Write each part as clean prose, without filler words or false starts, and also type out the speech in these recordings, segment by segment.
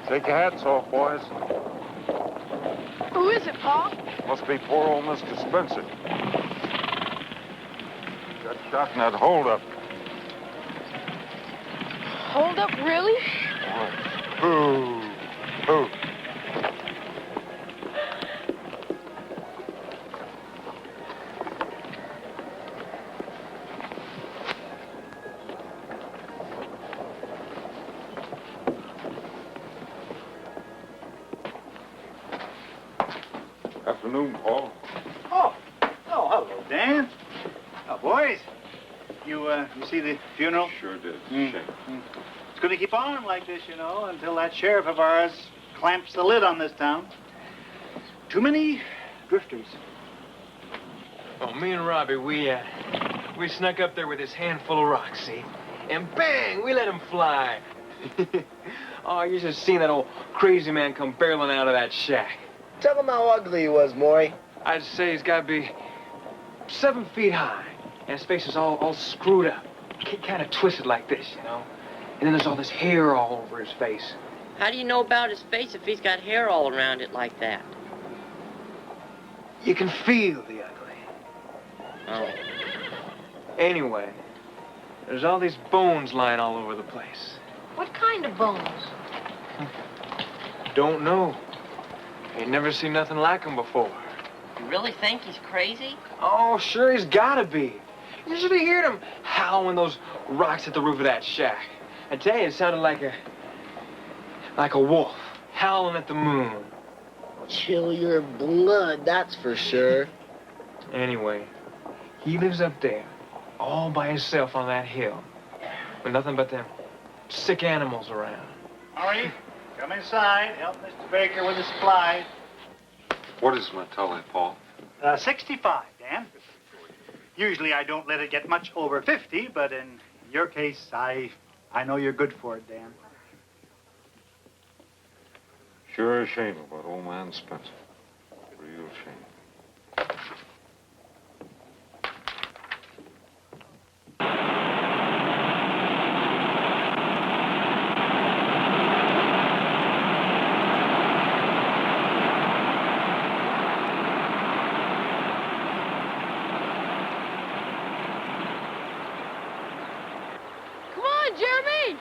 Take your hats off, boys. Who is it, Pa? Must be poor old Mr. Spencer. Got shot in that holdup. Hold up, really? Boo! Boo! Afternoon, Paul. Oh, hello, Dan. Oh, boys, you see the funeral? Sure did. Mm. Shame. It's going to keep on like this, you know, until that sheriff of ours clamps the lid on this town. Too many drifters. Oh, me and Robbie, we snuck up there with this handful of rocks, see? And bang, we let him fly. Oh, you should have seen that old crazy man come barreling out of that shack. Tell him how ugly he was, Maury. I'd say he's got to be 7 feet high. And his face is all screwed up. Kind of twisted like this, you know? And then there's all this hair all over his face. How do you know about his face if he's got hair all around it like that? You can feel the ugly. Oh. Anyway, there's all these bones lying all over the place. What kind of bones? Don't know. Ain't never seen nothing like him before. You really think he's crazy? Oh, sure, he's gotta be. You should have heard him howl when those rocks hit the roof of that shack. I tell you, it sounded like a wolf howling at the moon. Chill your blood, that's for sure. Anyway, he lives up there, all by himself on that hill, with nothing but them sick animals around. Maury, come inside. Help Mr. Baker with the supplies. What is my tally, Paul? 65, Dan. Usually I don't let it get much over 50, but in your case, I know you're good for it, Dan. Sure a shame about old man Spencer. Real shame. Come on, Jeremy!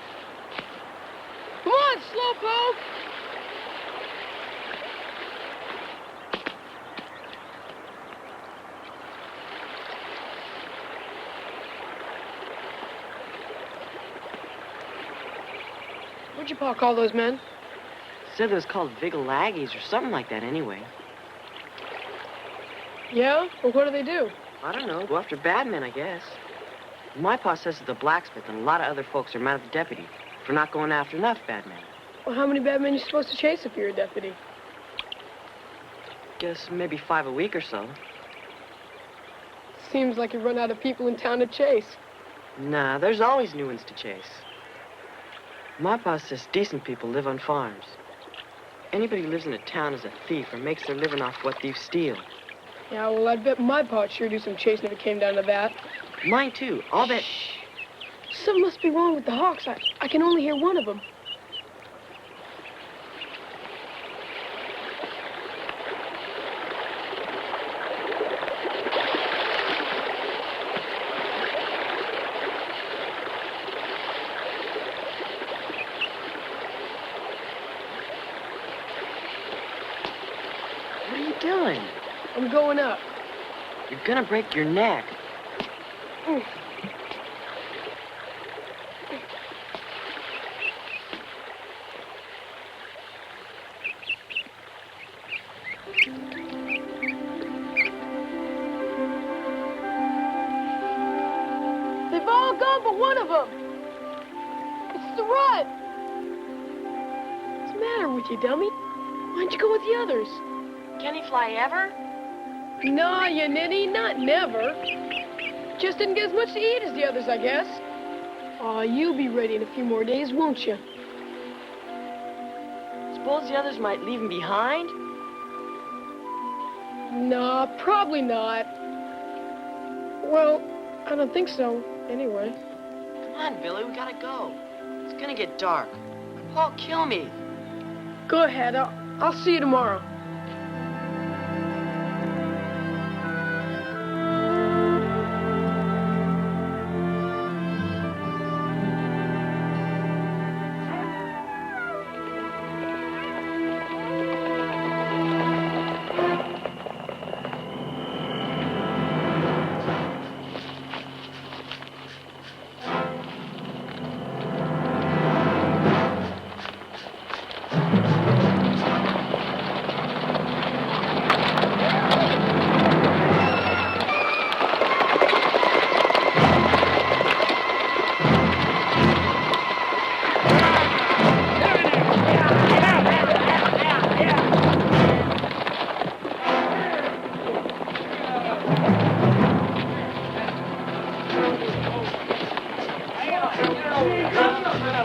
Come on, Slowpoke! What'd your pa call those men? Said it was called Vigilaggies or something like that anyway. Yeah? Well, what do they do? I don't know. Go after bad men, I guess. My pa says that the blacksmith and a lot of other folks are mad at the deputy for not going after enough bad men. Well, how many bad men you supposed to chase if you're a deputy? Guess maybe 5 a week or so. Seems like you run out of people in town to chase. Nah, there's always new ones to chase. My pa says decent people live on farms. Anybody who lives in a town is a thief or makes their living off what thieves steal. Yeah, well, I'd bet my pa'd sure do some chasing if it came down to that. Mine too. I'll bet. Shh. Something must be wrong with the hawks. I can only hear one of them. What are you doing? I'm going up. You're gonna break your neck. Mm. They've all gone but one of them. It's the rut. What's the matter with you, dummy? Why'd you go with the others? Can he fly ever? Nah, you ninny, not never. Just didn't get as much to eat as the others, I guess. Aw, you'll be ready in a few more days, won't you? Suppose the others might leave him behind? Nah, probably not. Well, I don't think so, anyway. Come on, Billy, we gotta go. It's gonna get dark. Paul, kill me. Go ahead. I'll see you tomorrow.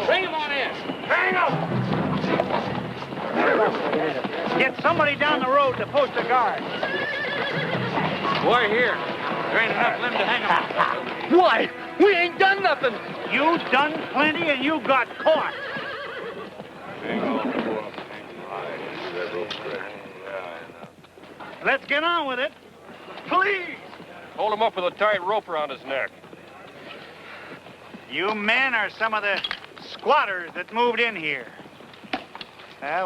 Bring him on in. Hang up. Get somebody down the road to post a guard. Boy, here. There ain't enough limb to hang him. Why? We ain't done nothing. You done plenty and you got caught. Let's get on with it. Please. Hold him up with a tight rope around his neck. You men are some of the squatters that moved in here.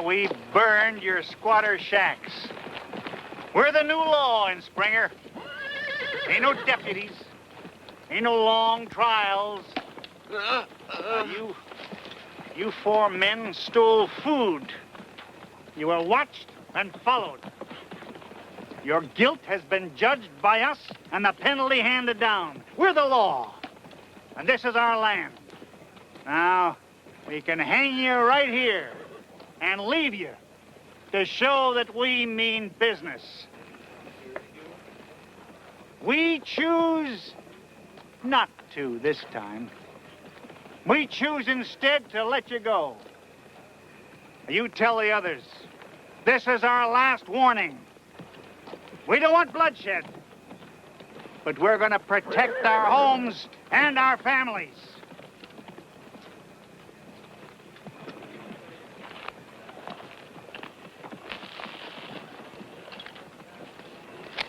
We burned your squatter shacks. We're the new law in Springer. Ain't no deputies. Ain't no long trials. You four men stole food. You were watched and followed. Your guilt has been judged by us and the penalty handed down. We're the law. And this is our land. Now, we can hang you right here and leave you to show that we mean business. We choose not to this time. We choose instead to let you go. You tell the others, this is our last warning. We don't want bloodshed, but we're going to protect our homes and our families.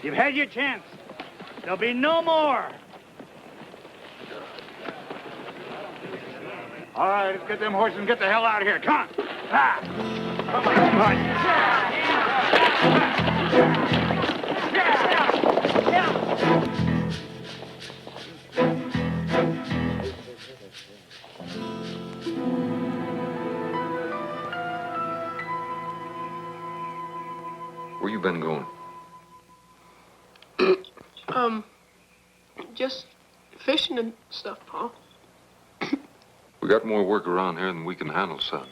You've had your chance. There'll be no more. All right, let's get them horses and get the hell out of here. Come on. Ah. Come Where you been going? Just fishing and stuff, Pa. We got more work around here than we can handle, son.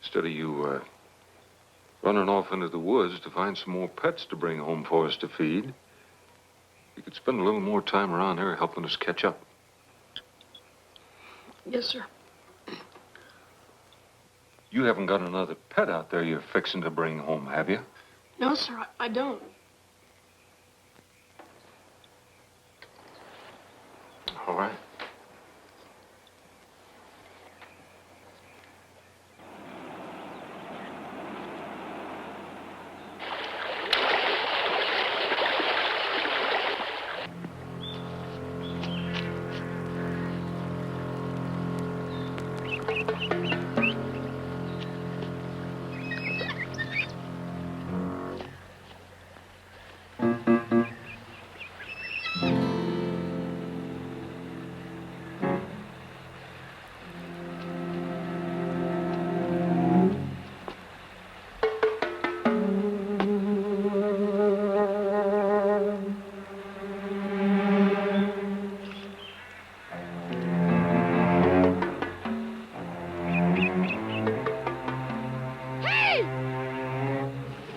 Instead of you, running off into the woods to find some more pets to bring home for us to feed, you could spend a little more time around here helping us catch up. Yes, sir. You haven't got another pet out there you're fixing to bring home, have you? No, sir, I don't. All right.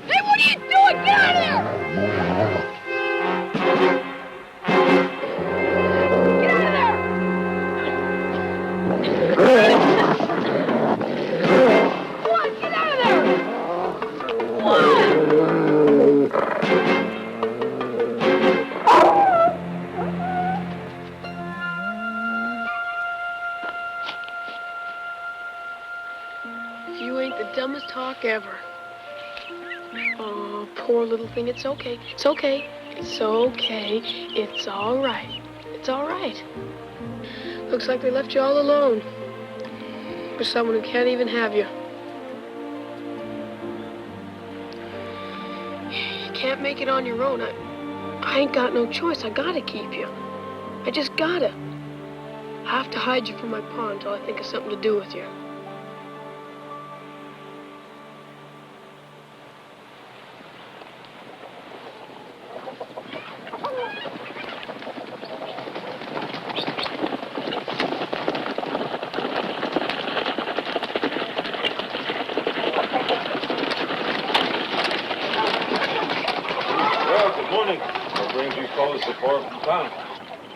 Hey, what are you doing? Get out of there! nothing. It's okay. It's okay. It's okay. It's all right. It's all right. Looks like they left you all alone. For someone who can't even have you. You can't make it on your own. I ain't got no choice. I gotta keep you. I just gotta. I have to hide you from my pa until I think of something to do with you. Well, good morning. What brings you fellas so far from town?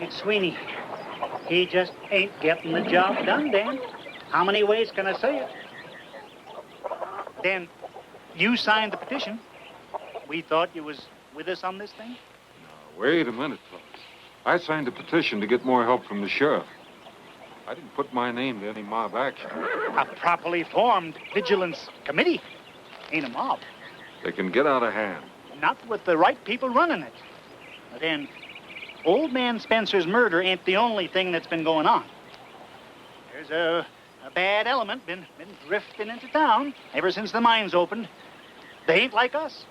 It's Sweeney. He just ain't getting the job done, Dan. How many ways can I say it? Dan, you signed the petition. We thought you was with us on this thing. Wait a minute, fellas. I signed a petition to get more help from the sheriff. I didn't put my name to any mob action. A properly formed vigilance committee. Ain't a mob. They can get out of hand. Not with the right people running it. But then, old man Spencer's murder ain't the only thing that's been going on. There's a bad element been drifting into town ever since the mines opened. They ain't like us.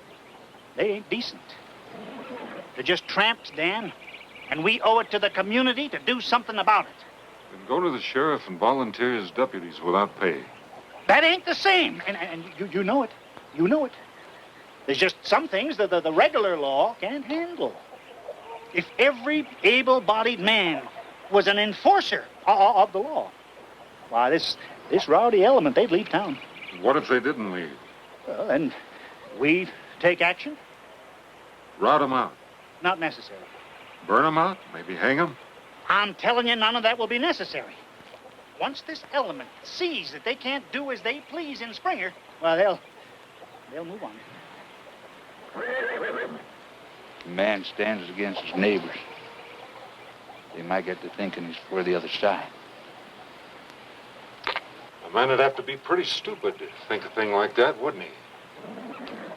They ain't decent. They're just tramps, Dan. And we owe it to the community to do something about it. Then go to the sheriff and volunteer as deputies without pay. That ain't the same. And you know it. You know it. There's just some things that the regular law can't handle. If every able-bodied man was an enforcer of the law, why, this rowdy element, they'd leave town. What if they didn't leave? Well, then we'd take action. Rout them out. Not necessary. Burn them out? Maybe hang them? I'm telling you, none of that will be necessary. Once this element sees that they can't do as they please in Springer, well, they'll move on. A man stands against his neighbors. They might get to thinking he's for the other side. A man would have to be pretty stupid to think a thing like that, wouldn't he?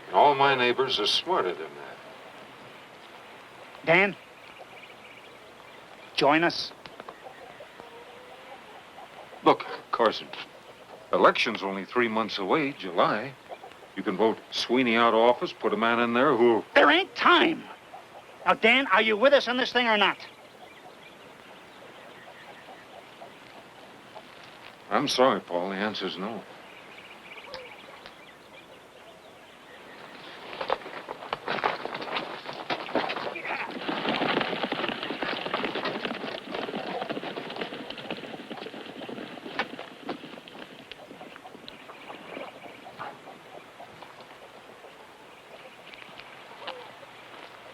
And all my neighbors are smarter than that. Dan, join us. Look, Carson, election's only 3 months away, July. You can vote Sweeney out of office, put a man in there who... There ain't time. Now, Dan, are you with us on this thing or not? I'm sorry, Paul. The answer's no.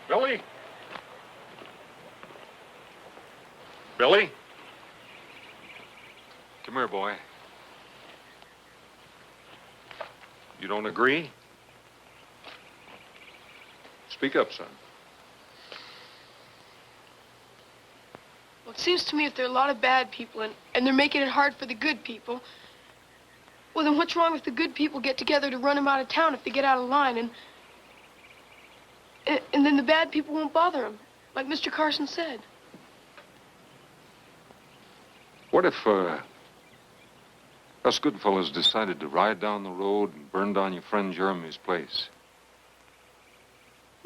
Billy? Billy? Come here, boy. You don't agree? Speak up, son. Well, it seems to me if there are a lot of bad people and they're making it hard for the good people, well, then what's wrong if the good people get together to run them out of town if they get out of line and then the bad people won't bother them, like Mr. Carson said. What if, us good fellas decided to ride down the road and burn down your friend Jeremy's place?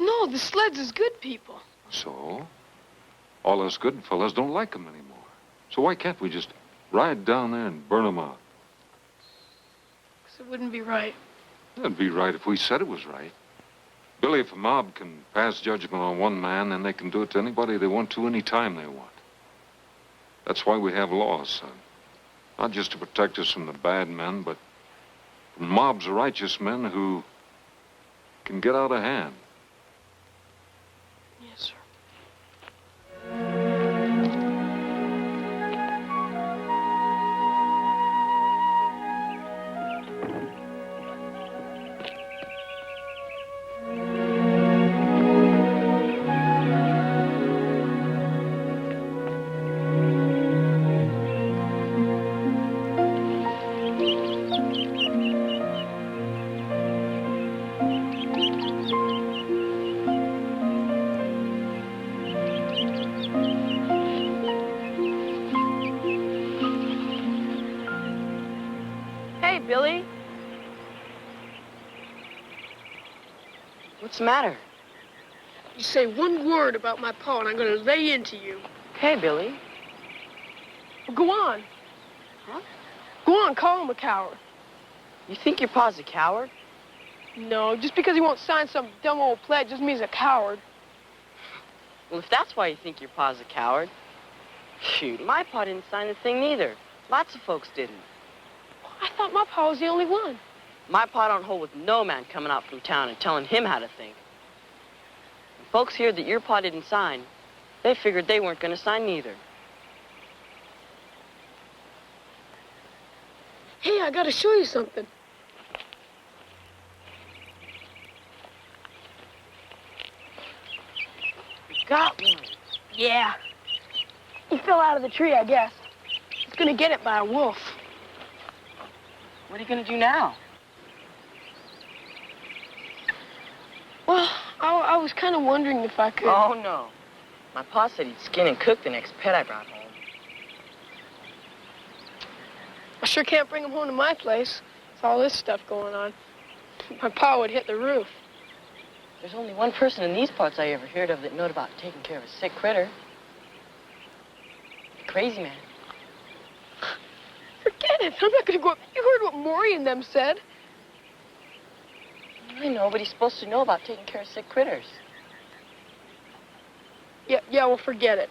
No, the Sleds is good people. So? All us good fellas don't like them anymore. So why can't we just ride down there and burn them out? 'Cause it wouldn't be right. It'd be right if we said it was right. Billy, if a mob can pass judgment on one man, then they can do it to anybody they want to, any time they want. That's why we have laws, son. Not just to protect us from the bad men, but from mobs of righteous men who can get out of hand. Yes, sir. What's the matter? You say one word about my pa, and I'm going to lay into you. Okay, Billy. Well, go on. Huh? Go on, call him a coward. You think your pa's a coward? No, just because he won't sign some dumb old pledge doesn't mean he's a coward. Well, if that's why you think your pa's a coward, shoot, my pa didn't sign the thing neither. Lots of folks didn't. I thought my pa was the only one. My pa don't hold with no man coming out from town and telling him how to think. When folks heard that your pa didn't sign, they figured they weren't going to sign neither. Hey, I got to show you something. You got one. Yeah. He fell out of the tree, I guess. He's going to get it by a wolf. What are you going to do now? Well, I was kind of wondering if I could... Oh, no. My pa said he'd skin and cook the next pet I brought home. I sure can't bring him home to my place. With all this stuff going on. My pa would hit the roof. There's only one person in these parts I ever heard of that knowed about taking care of a sick critter. The crazy man. Forget it. I'm not going to go up. You heard what Maury and them said. I know, but he's supposed to know about taking care of sick critters. Yeah, well, forget it.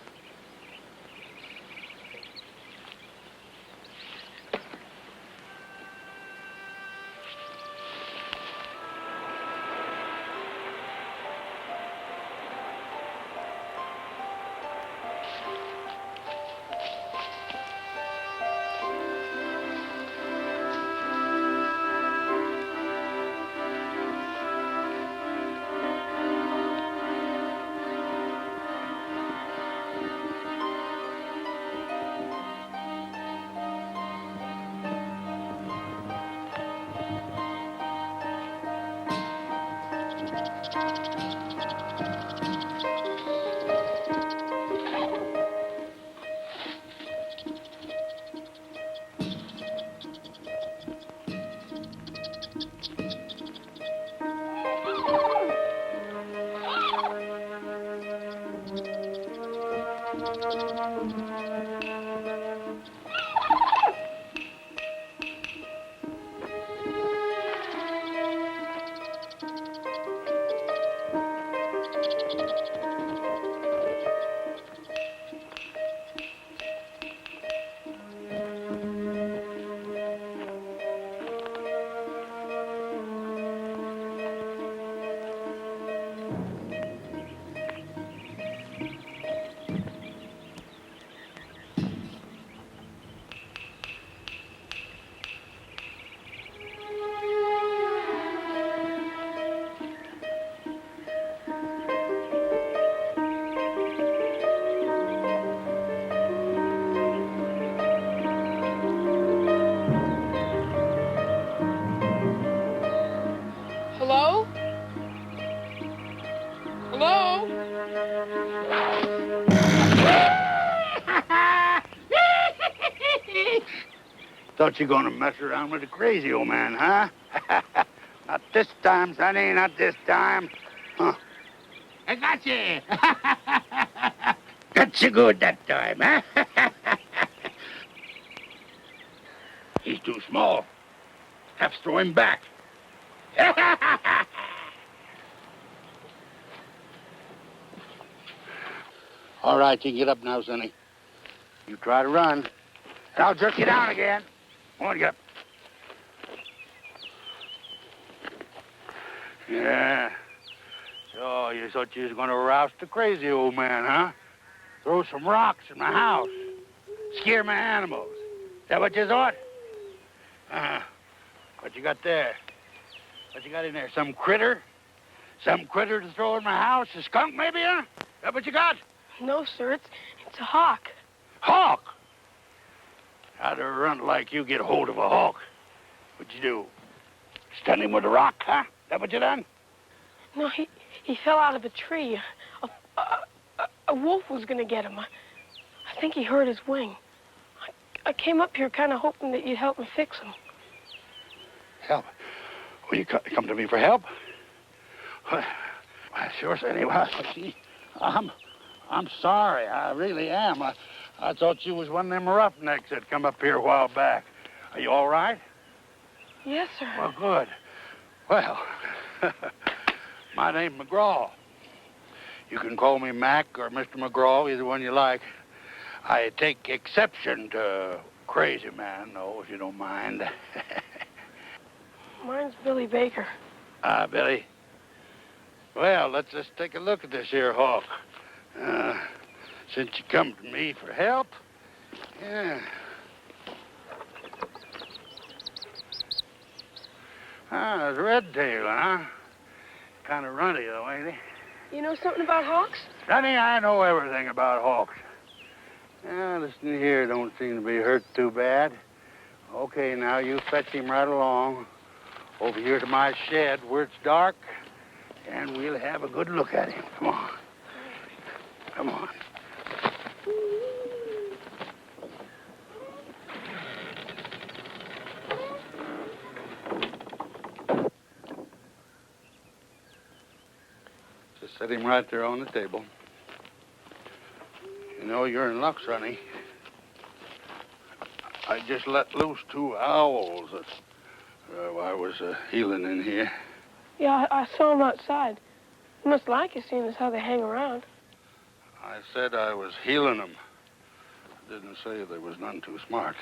Hello? Hello? Thought you gonna mess around with the crazy old man, huh? Not this time, Sonny, not this time. Huh. I got you. Got you good that time, huh? He's too small. Have to throw him back. All right, you can get up now, Sonny. You try to run, and I'll jerk you down again. Come on, get up. Yeah. So you thought you was going to roust the crazy old man, huh? Throw some rocks in my house. Scare my animals. Is that what you thought? What you got there? What you got in there? Some critter? Some critter to throw in my house? A skunk, maybe, huh? Is that what you got? No, sir. It's a hawk. Hawk? How'd a runt like you get hold of a hawk? What'd you do? Stun him with a rock, huh? Is that what you done? No, he fell out of a tree. A wolf was going to get him. I think he hurt his wing. I came up here kind of hoping that you'd help me fix him. Help? Will you come to me for help? I sure said he was. See, I'm sorry. I really am. I thought you was one of them roughnecks that come up here a while back. Are you all right? Yes, sir. Well, good. Well, my name's McGraw. You can call me Mac or Mr. McGraw, either one you like. I take exception to crazy man, though, if you don't mind. Mine's Billy Baker. Billy. Well, let's just take a look at this here hawk. Since you come to me for help, yeah. It's Redtail, huh? Kind of runny, though, ain't he? You know something about hawks? Sonny, I know everything about hawks. Listen here, don't seem to be hurt too bad. Okay, now you fetch him right along over here to my shed where it's dark, and we'll have a good look at him. Come on. Come on. Just set him right there on the table. You know, you're in luck, Sonny. I just let loose 2 owls that I was healing in here. Yeah, I saw them outside. You must like it, seeing as how they hang around. I said I was healing them. I didn't say they was none too smart.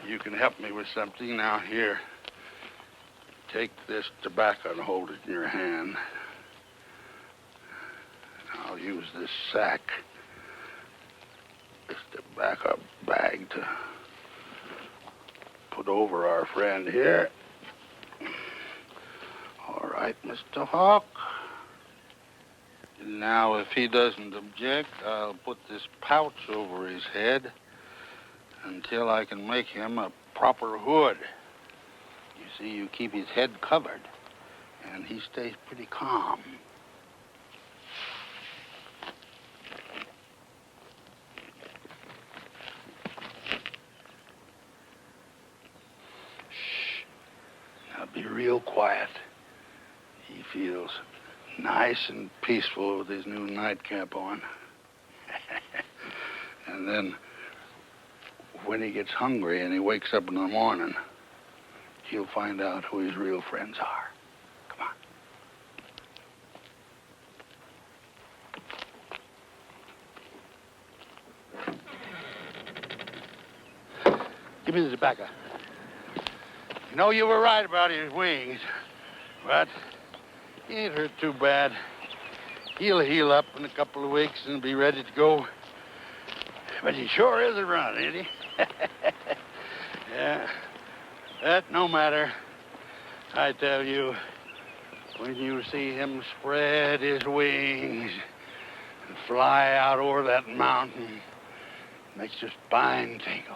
You can help me with something now. Here, take this tobacco and hold it in your hand. I'll use this sack, this tobacco bag, to put over our friend here. All right, Mr. Hawk. Now, if he doesn't object, I'll put this pouch over his head until I can make him a proper hood. You see, you keep his head covered, and he stays pretty calm. Now be real quiet. He feels nice and peaceful with his new nightcap on. And then when he gets hungry and he wakes up in the morning, he'll find out who his real friends are. Come on. Give me the tobacco. You know, you were right about his wings, but he ain't hurt too bad. He'll heal up in a couple of weeks and be ready to go. But he sure is a run, ain't he? Yeah. That no matter. I tell you, when you see him spread his wings and fly out over that mountain, it makes your spine tingle.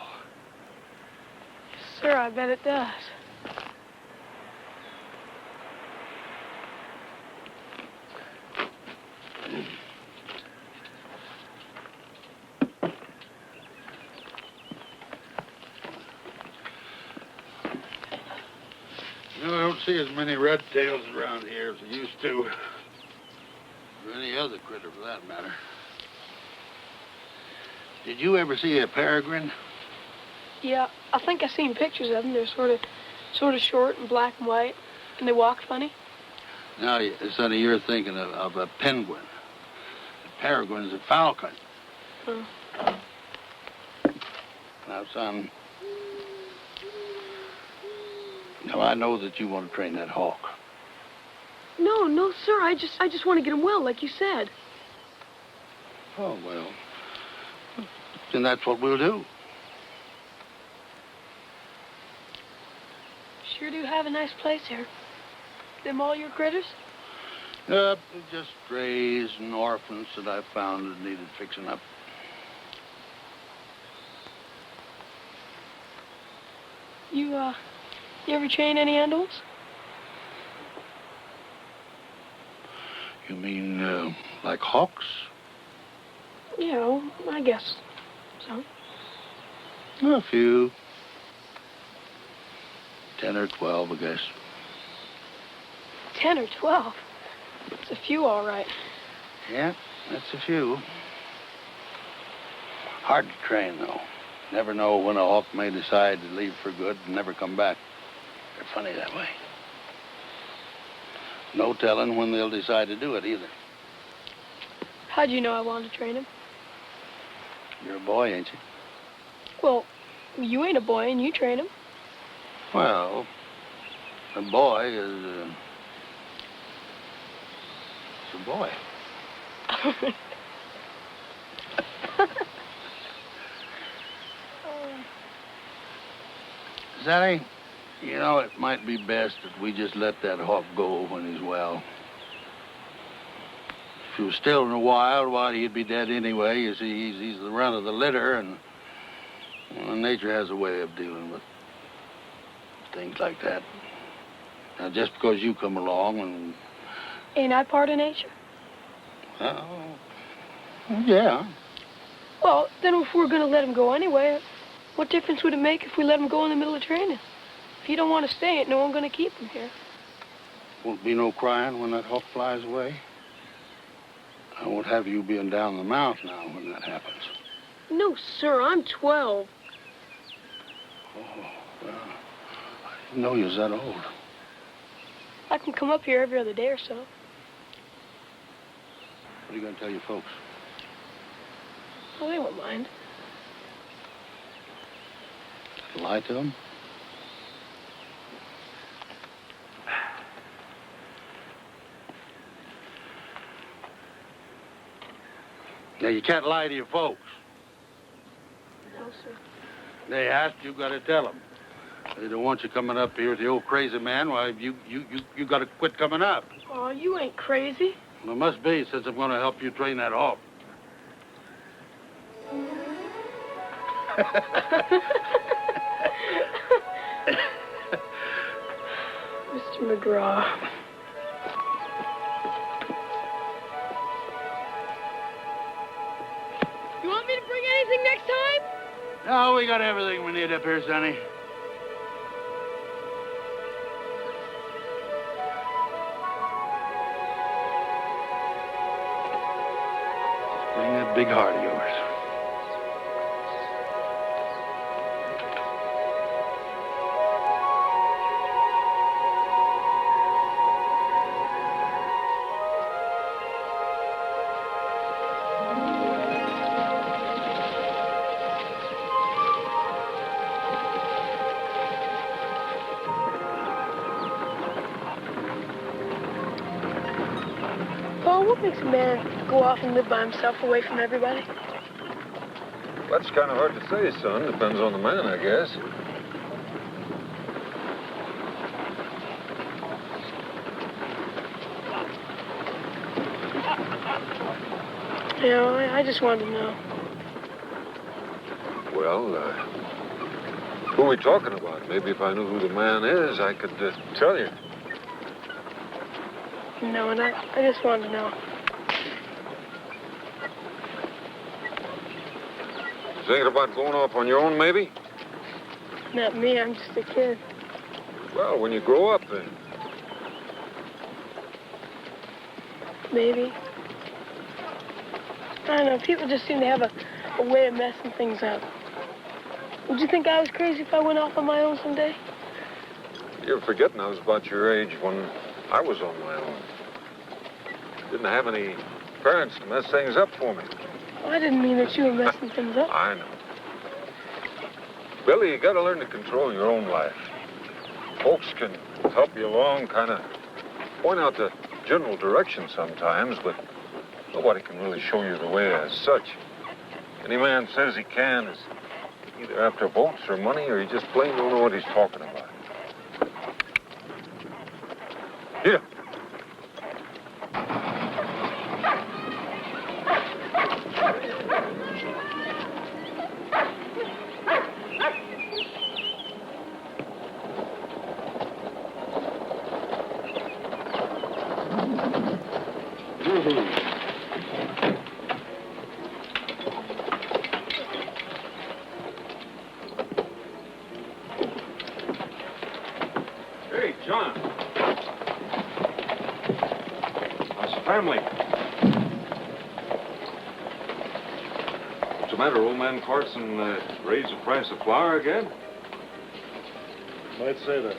Sir, I bet it does. You know, I don't see as many redtails around here as I used to. Or any other critter, for that matter. Did you ever see a peregrine? Yeah, I think I seen pictures of them. They're sort of short and black and white, and they walk funny. No, Sonny, you're thinking of a penguin. A peregrine's a falcon. Oh. Now, son, now I know that you want to train that hawk. No, sir. I just want to get him well, like you said. Oh, well, then that's what we'll do. Sure do have a nice place here. Them all your critters? Just strays and orphans that I found that needed fixing up. You ever train any animals? You mean, like hawks? Yeah, I guess so. A few. 10 or 12, I guess. 10 or 12. It's a few, all right. Yeah, that's a few. Hard to train, though. Never know when a hawk may decide to leave for good and never come back. They're funny that way. No telling when they'll decide to do it, either. How'd you know I wanted to train him? You're a boy, ain't you? Well, you ain't a boy and you train him. Well, a boy is a boy. Sally, you know, it might be best that we just let that hawk go when he's well. If he was still in the wild, why, he'd be dead anyway. You see, he's the run of the litter, and well, nature has a way of dealing with things like that. Now, just because you come along and... Ain't I part of nature? Oh, yeah. Well, then if we're going to let him go anyway, what difference would it make if we let him go in the middle of training? If he don't want to stay, ain't no one going to keep him here. Won't be no crying when that hawk flies away. I won't have you being down the mouth now when that happens. No, sir, I'm 12. Oh, well, I didn't know you was that old. I can come up here every other day or so. What are you going to tell your folks? Oh, they won't mind. Lie to them? Now, you can't lie to your folks. No, sir. They asked, you got to tell them. They don't want you coming up here with the old crazy man. Why, you got to quit coming up. Oh, you ain't crazy. Well, it must be, since I'm going to help you train that hawk. Mr. McGraw. You want me to bring anything next time? No, we got everything we need up here, Sonny. Bring that big heart of yours. Paul, what makes a man go off and live by himself away from everybody? That's kind of hard to say, son. Depends on the man, I guess. You know, I just wanted to know. Well, who are we talking about? Maybe if I knew who the man is, I could tell you. No, and I just wanted to know. Thinking about going off on your own, maybe? Not me, I'm just a kid. Well, when you grow up, then. Maybe. I don't know, people just seem to have a way of messing things up. Would you think I was crazy if I went off on my own someday? You're forgetting I was about your age when I was on my own. Didn't have any parents to mess things up for me. Well, I didn't mean that you were messing things up. I know. Billy, you gotta learn to control your own life. Folks can help you along, kind of point out the general direction sometimes, but nobody can really show you the way as such. Any man says he can is either after votes or money, or he just plain don't know what he's talking about. Here. Hey, John. family. What's the matter, old man Carson? Raised the price of flour again? Might say that.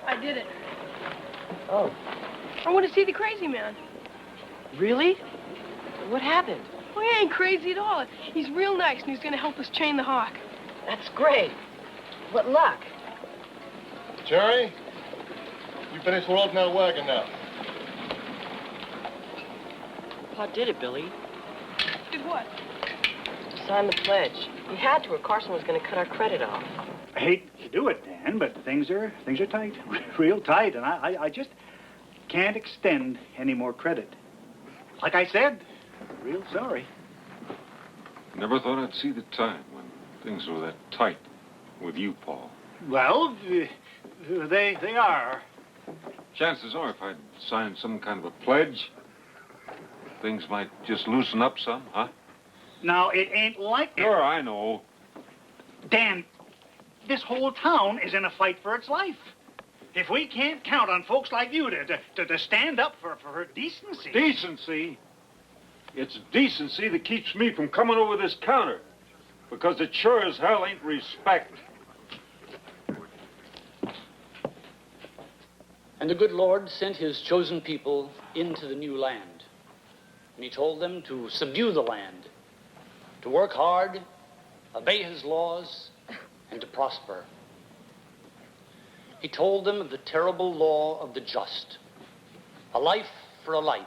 I did it. Oh, I want to see the crazy man. really? What happened? Oh, he ain't crazy at all. He's real nice, and he's going to help us chain the hawk. That's great. What luck. Jerry, you finished loading that wagon now. Pa did it, Billy. Did what? Signed the pledge. He had to, or Carson was going to cut our credit off. I hate to do it, Dan, but things are tight, real tight, and I just can't extend any more credit. Like I said, real sorry. Never thought I'd see the time when things were that tight with you, Paul. Well, they are. Chances are, if I'd signed some kind of a pledge, things might just loosen up some, huh? Now, it ain't like that. Sure, I know. Dan, this whole town is in a fight for its life. If we can't count on folks like you to stand up for decency. Decency? It's decency that keeps me from coming over this counter. Because it sure as hell ain't respect. And the good Lord sent his chosen people into the new land. And he told them to subdue the land, to work hard, obey his laws, and to prosper. He told them of the terrible law of the just. A life for a life.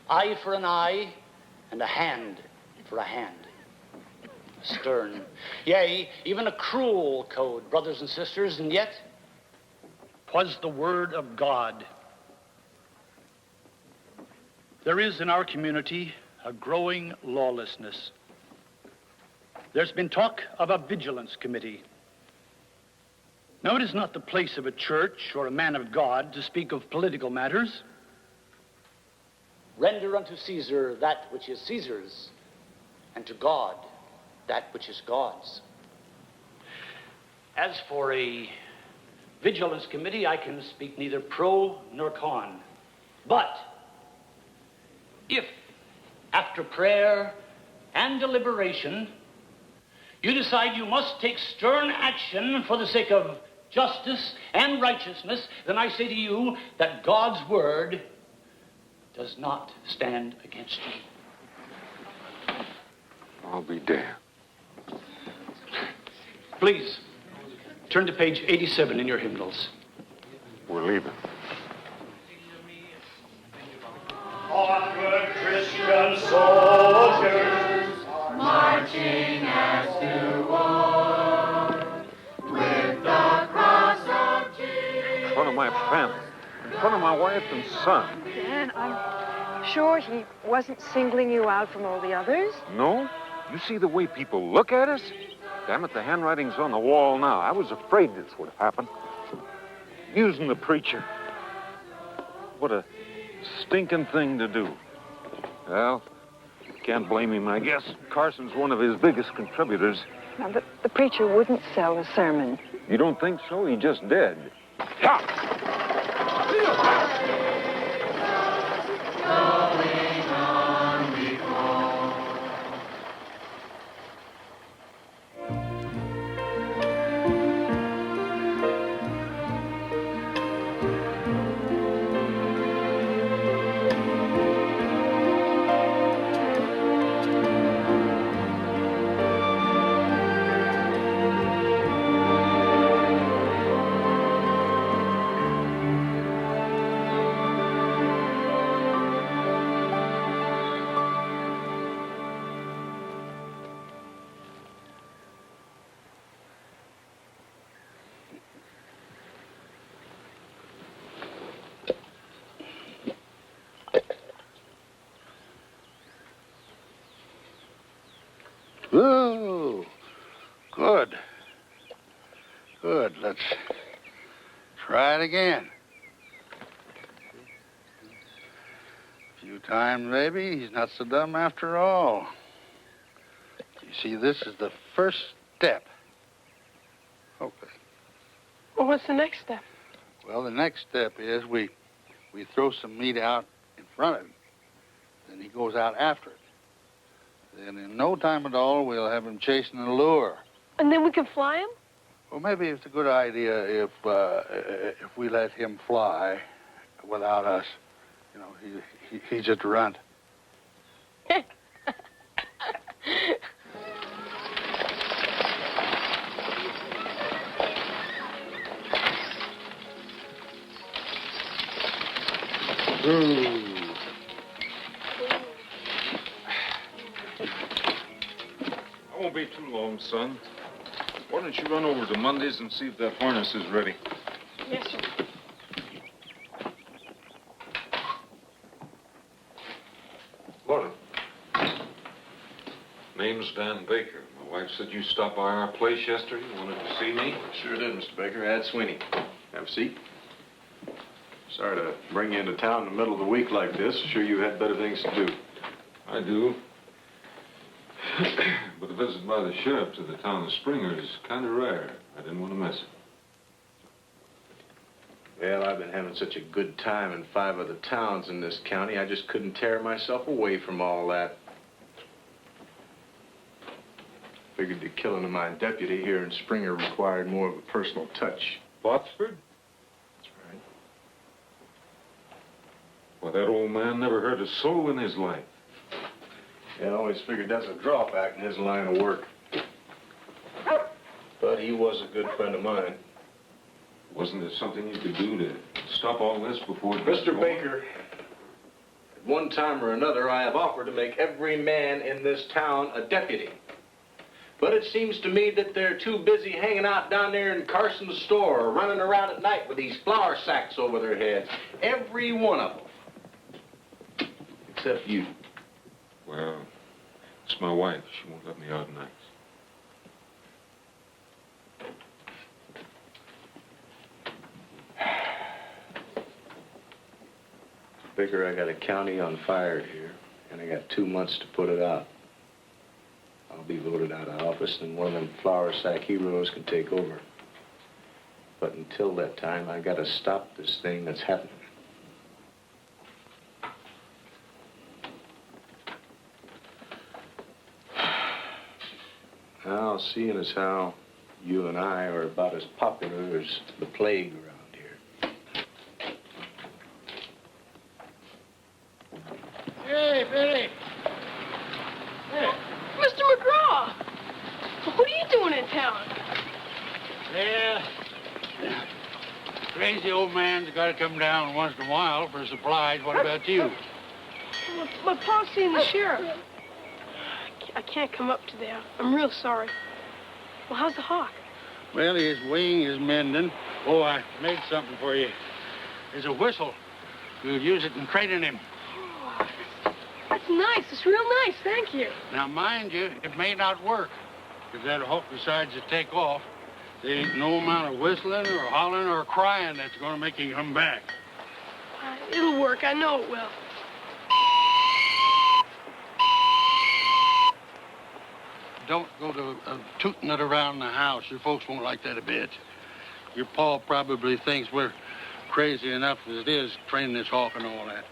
Eye for an eye, and a hand for a hand. Stern, yea, even a cruel code, brothers and sisters, and yet 'twas the word of God. There is in our community a growing lawlessness. There's been talk of a vigilance committee. Now, it is not the place of a church or a man of God to speak of political matters. Render unto Caesar that which is Caesar's, and to God that which is God's. As for a vigilance committee, I can speak neither pro nor con. But if, after prayer and deliberation, you decide you must take stern action for the sake of justice and righteousness, then I say to you that God's word does not stand against you. I'll be damned. Please, turn to page 87 in your hymnals. We're leaving. Onward, Christian soldiers, marching as to war, with the cross of Jesus. In front of my family. In front of my wife and son. Dan, I'm sure he wasn't singling you out from all the others. No? You see the way people look at us? Damn it, the handwriting's on the wall now. I was afraid this would have happened. Using the preacher. What a stinking thing to do. Well, can't blame him, I guess. Carson's one of his biggest contributors. Now, the preacher wouldn't sell a sermon. You don't think so? He just did. Ha! Ooh, good. Good. Let's try it again. A few times, maybe. He's not so dumb after all. see, this is the first step. Okay. Well, what's the next step? Well, the next step is we throw some meat out in front of him. Then he goes out after it. Then in no time at all, we'll have him chasing a lure. And then we can fly him? Well, maybe it's a good idea if we let him fly without us. You know, he's just a runt. I won't be too long, son. Why don't you run over to Monday's and see if that harness is ready? Yes, sir. Morning. Name's Dan Baker. My wife said you stopped by our place yesterday. You wanted to see me? Sure did, Mr. Baker. Add Sweeney. Have a seat. Sorry to bring you into town in the middle of the week like this. Sure you had better things to do. I do. But a visit by the sheriff to the town of Springer is kind of rare. I didn't want to miss it. Well, I've been having such a good time in 5 other towns in this county, I just couldn't tear myself away from all that. Figured the killing of my deputy here in Springer required more of a personal touch. Botsford? That's right. Well, that old man never heard a soul in his life. Yeah, I always figured that's a drawback in his line of work. But he was a good friend of mine. Wasn't there something you could do to stop all this before... Mr. Baker, at one time or another, I have offered to make every man in this town a deputy. But it seems to me that they're too busy hanging out down there in Carson's store or running around at night with these flour sacks over their heads. Every one of them. Except you. Well, it's my wife. She won't let me out nights. Baker, I got a county on fire here, and I got 2 months to put it out. I'll be voted out of office, and one of them flour sack heroes can take over. But until that time, I gotta stop this thing that's happening. Now, seeing as how you and I are about as popular as the plague around here. Hey, Billy. Hey. Mr. McGraw! What are you doing in town? Yeah. Crazy old man's got to come down once in a while for supplies. What about you? My pa's seeing the sheriff. I can't come up today. I'm real sorry. Well, how's the hawk? Well, his wing is mending. Oh, I made something for you. There's a whistle. We'll use it in training him. Oh, that's nice. It's real nice. Thank you. Now, mind you, it may not work. If that hawk decides to take off, there ain't no amount of whistling or hollering or crying that's going to make him come back. It'll work. I know it will. Don't go to tooting it around the house. Your folks won't like that a bit. Your pa probably thinks we're crazy enough as it is, training this hawk and all that.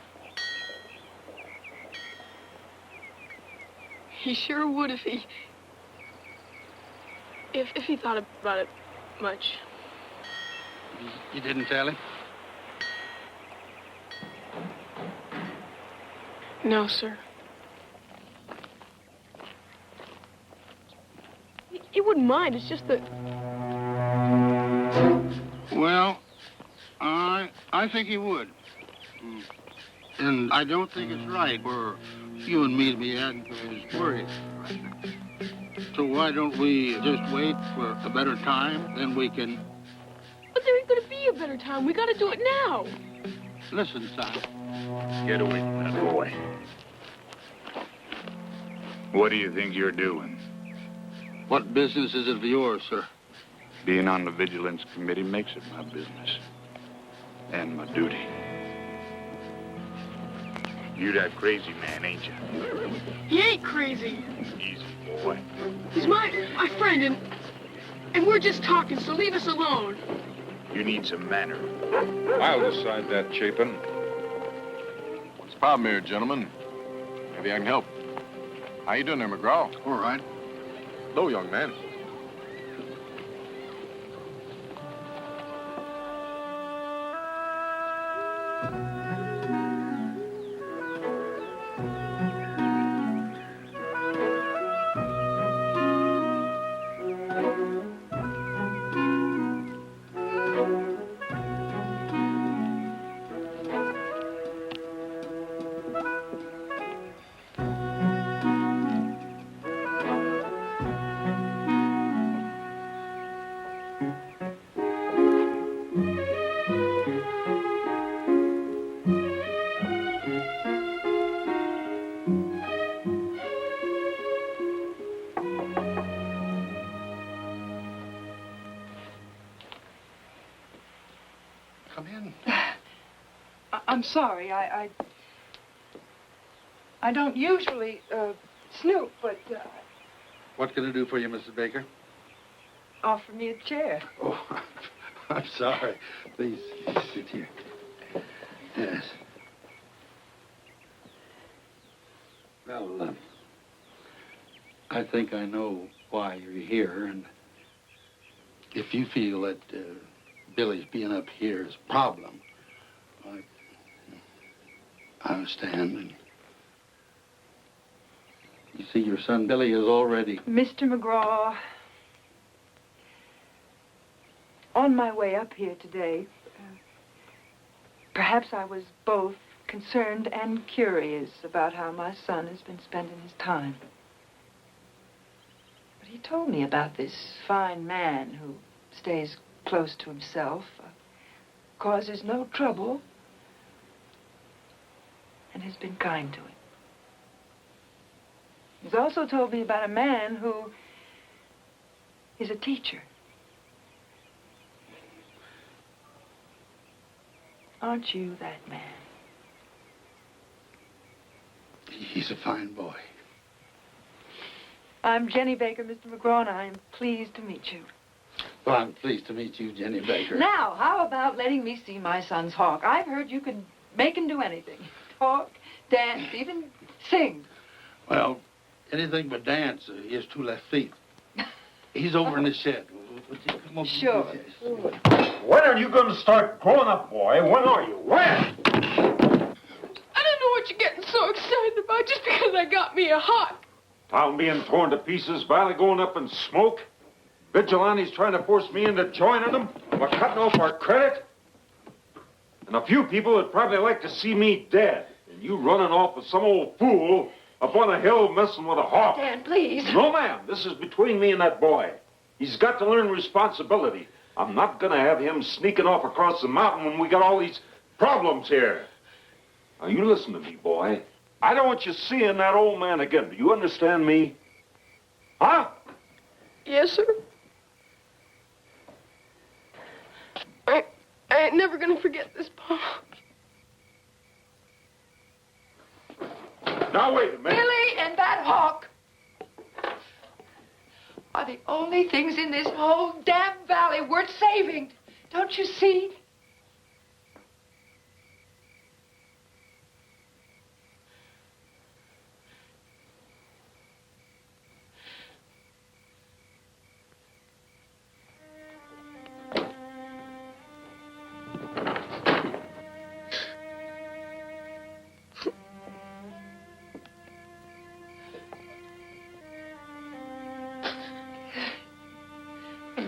He sure would if he thought about it much. You didn't tell him? No, sir. He wouldn't mind. It's just that... Well, I think he would. And I don't think it's right for you and me to be adding to his worries. So why don't we just wait for a better time, then we can... But there ain't gonna be a better time. We gotta do it now. Listen, son. Get away from that boy. What do you think you're doing? What business is it of yours, sir? Being on the Vigilance Committee makes it my business. And my duty. You that crazy man, ain't you? He ain't crazy. Easy, boy. my friend, and we're just talking, so leave us alone. You need some manner. I'll decide that, Chapin. What's the problem here, gentlemen? Maybe I can help. How you doing there, McGraw? All right. Hello, young man. Come in. I'm sorry. I don't usually snoop, but What can I do for you, Mrs. Baker? offer me a chair. Oh, I'm sorry. Please, sit here. Yes. Well, I think I know why you're here, and if you feel that Billy's being up here is a problem, I understand. And you see, your son Billy is already... Mr. McGraw, on my way up here today, perhaps I was both concerned and curious about how my son has been spending his time. But he told me about this fine man who stays close to himself, causes no trouble, and has been kind to him. He's also told me about a man who is a teacher. Aren't you that man? He's a fine boy. I'm Jenny Baker, Mr. McGraw, and I'm pleased to meet you. Well, I'm pleased to meet you, Jenny Baker. Now, how about letting me see my son's hawk? I've heard you can make him do anything. Talk, dance, even sing. Well, anything but dance. He has 2 left feet. He's over in the shed. Would you come over? Sure. When are you going to start growing up, boy? When are you? When? I don't know what you're getting so excited about just because I got me a hawk. Town being torn to pieces, Valley going up in smoke. Vigilantes trying to force me into joining them. We're cutting off our credit. And a few people would probably like to see me dead. And you running off with some old fool up on a hill messing with a hawk. Dan, please. No, ma'am. This is between me and that boy. He's got to learn responsibility. I'm not going to have him sneaking off across the mountain when we got all these problems here. Now, you listen to me, boy. I don't want you seeing that old man again. Do you understand me? Huh? Yes, sir. I ain't never gonna forget this, Pa. Now, wait a minute. Billy and that hawk are the only things in this whole damn valley worth saving. Don't you see?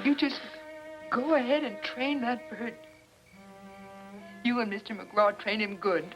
You just go ahead and train that bird. You and Mr. McGraw train him good.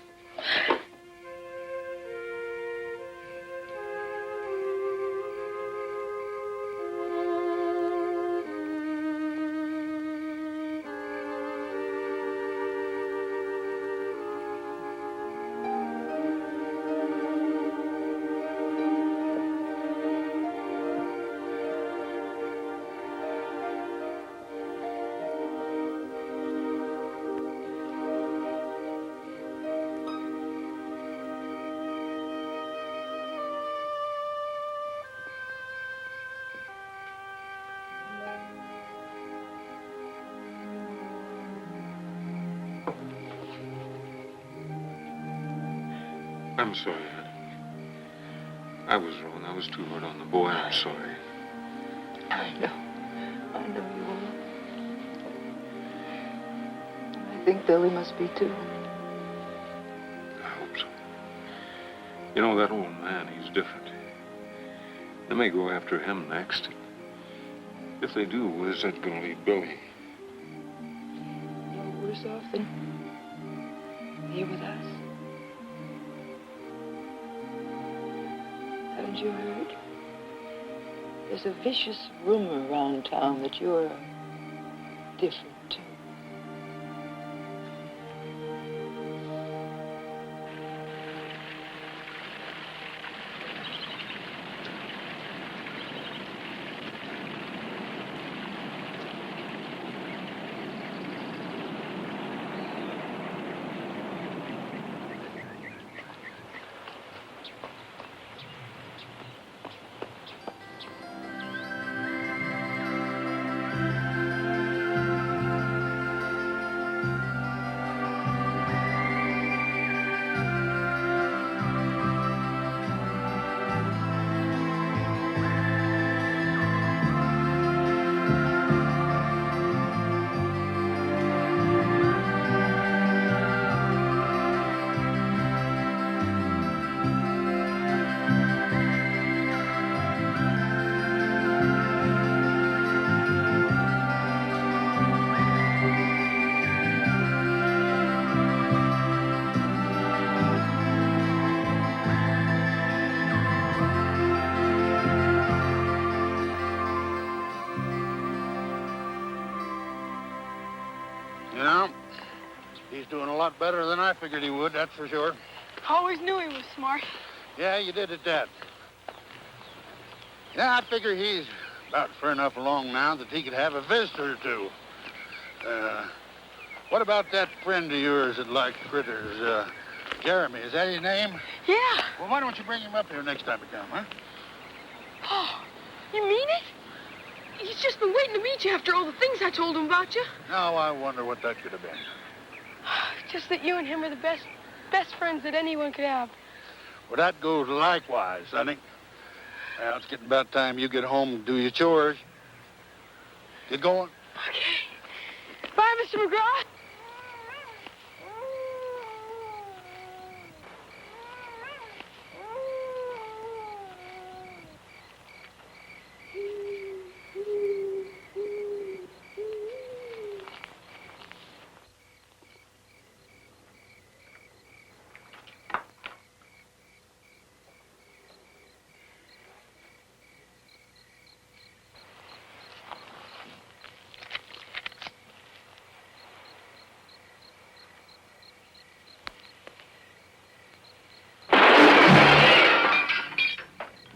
I'm sorry, Ed. I was wrong. I was too hard on the boy. I'm sorry. I know. I know you are. I think Billy must be, too. I hope so. You know, that old man, he's different. They may go after him next. If they do, where's that going to leave Billy? No worse off than here with us. Haven't you heard? There's a vicious rumor around town that you're different, too. You know, he's doing a lot better than I figured he would, that's for sure. Always knew he was smart. Yeah, you did at that. Yeah, I figure he's about far enough along now that he could have a visitor or two. What about that friend of yours that likes critters? Jeremy, is that his name? Yeah. Well, why don't you bring him up here next time you come, huh? Oh, you mean it? He's just been waiting to meet you after all the things I told him about you. Now, I wonder what that could have been. Just that you and him are the best friends that anyone could have. Well, that goes likewise, sonny. Now, it's getting about time you get home and do your chores. Get going. Okay. Bye, Mr. McGraw.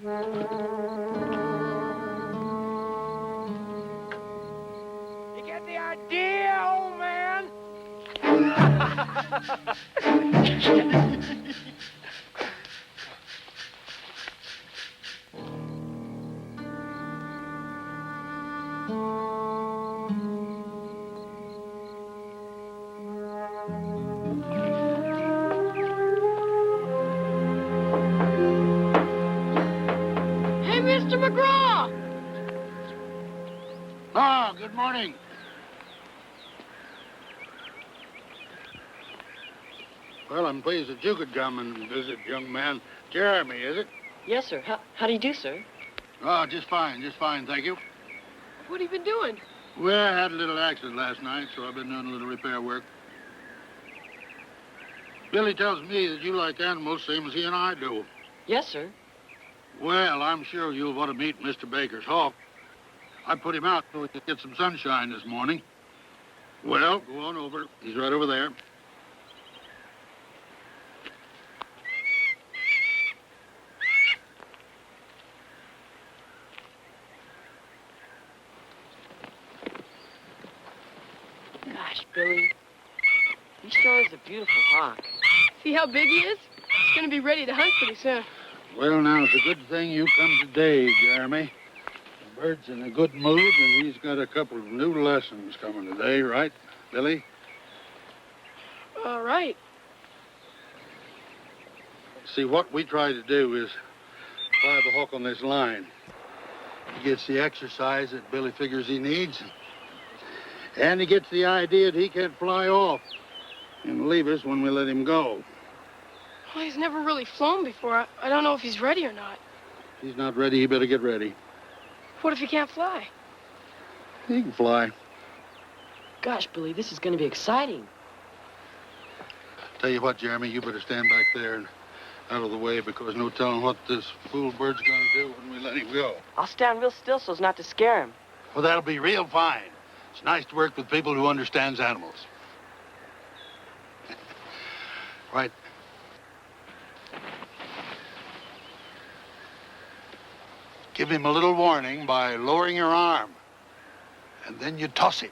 You get the idea, old man? Hey, Mr. McGraw! Oh, good morning. Well, I'm pleased that you could come and visit, young man. Jeremy, is it? Yes, sir. How do you do, sir? Oh, just fine, thank you. What have you been doing? Well, I had a little accident last night, so I've been doing a little repair work. Billy tells me that you like animals same as he and I do. Yes, sir. Well, I'm sure you'll want to meet Mr. Baker's hawk. I put him out so he could get some sunshine this morning. Well, go on over. He's right over there. Gosh, Billy, he sure is a beautiful hawk. See how big he is? He's gonna be ready to hunt pretty soon. Well, now, it's a good thing you come today, Jeremy. The bird's in a good mood, and he's got a couple of new lessons coming today, right, Billy? All right. See, what we try to do is fly the hook on this line. He gets the exercise that Billy figures he needs, and he gets the idea that he can fly off and leave us when we let him go. Well, he's never really flown before. I don't know if he's ready or not. If he's not ready, he better get ready. What if he can't fly? He can fly. Gosh, Billy, this is going to be exciting. Tell you what, Jeremy, you better stand back there and out of the way, because no telling what this fool bird's going to do when we let him go. I'll stand real still so as not to scare him. Well, that'll be real fine. It's nice to work with people who understands animals. Right. Give him a little warning by lowering your arm, and then you toss him.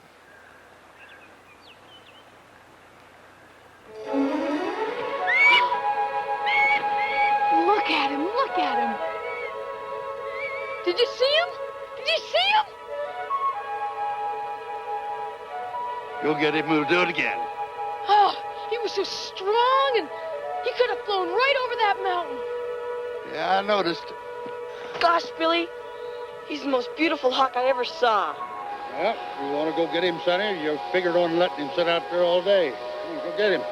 Look at him, look at him. Did you see him? Did you see him? You'll get him, we'll do it again. Oh, he was so strong, and he could have flown right over that mountain. Yeah, I noticed. Gosh, Billy, he's the most beautiful hawk I ever saw. Well, you want to go get him, Sonny? You figured on letting him sit out there all day. Go get him.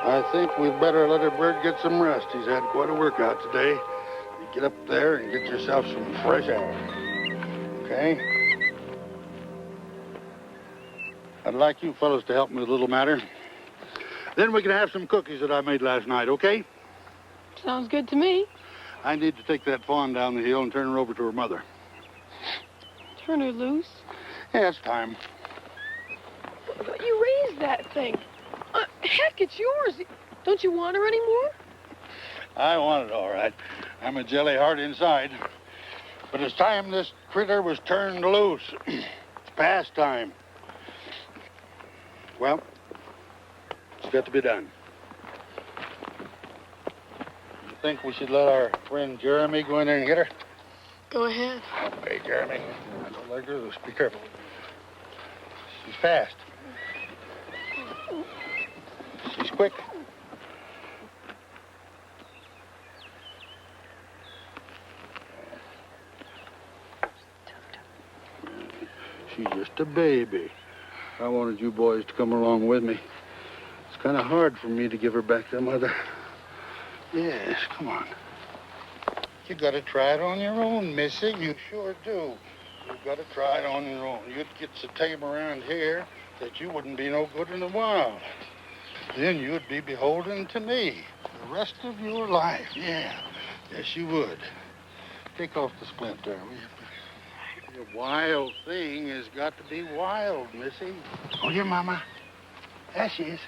I think we'd better let our bird get some rest. He's had quite a workout today. You get up there and get yourself some fresh air. Okay? I'd like you fellows to help me with a little matter. Then we can have some cookies that I made last night, okay? Sounds good to me. I need to take that fawn down the hill and turn her over to her mother. Turn her loose. Yeah, it's time. But you raised that thing. Heck, it's yours. Don't you want her anymore? I want it, all right. I'm a jelly heart inside. But it's time this critter was turned loose. It's past time. Well, it's got to be done. You think we should let our friend Jeremy go in there and get her? Go ahead. Okay, Jeremy. Don't let her loose. Be careful. She's fast. She's quick. She's just a baby. I wanted you boys to come along with me. It's kind of hard for me to give her back to her mother. Yes, come on. You got to try it on your own, Missy. You sure do. You've got to try it on your own. You'd get so tame around here that you wouldn't be no good in the wild. Then you'd be beholden to me the rest of your life. Yeah, yes, you would. Take off the splint there, will you? The wild thing has got to be wild, Missy. Oh, your mama. There she is.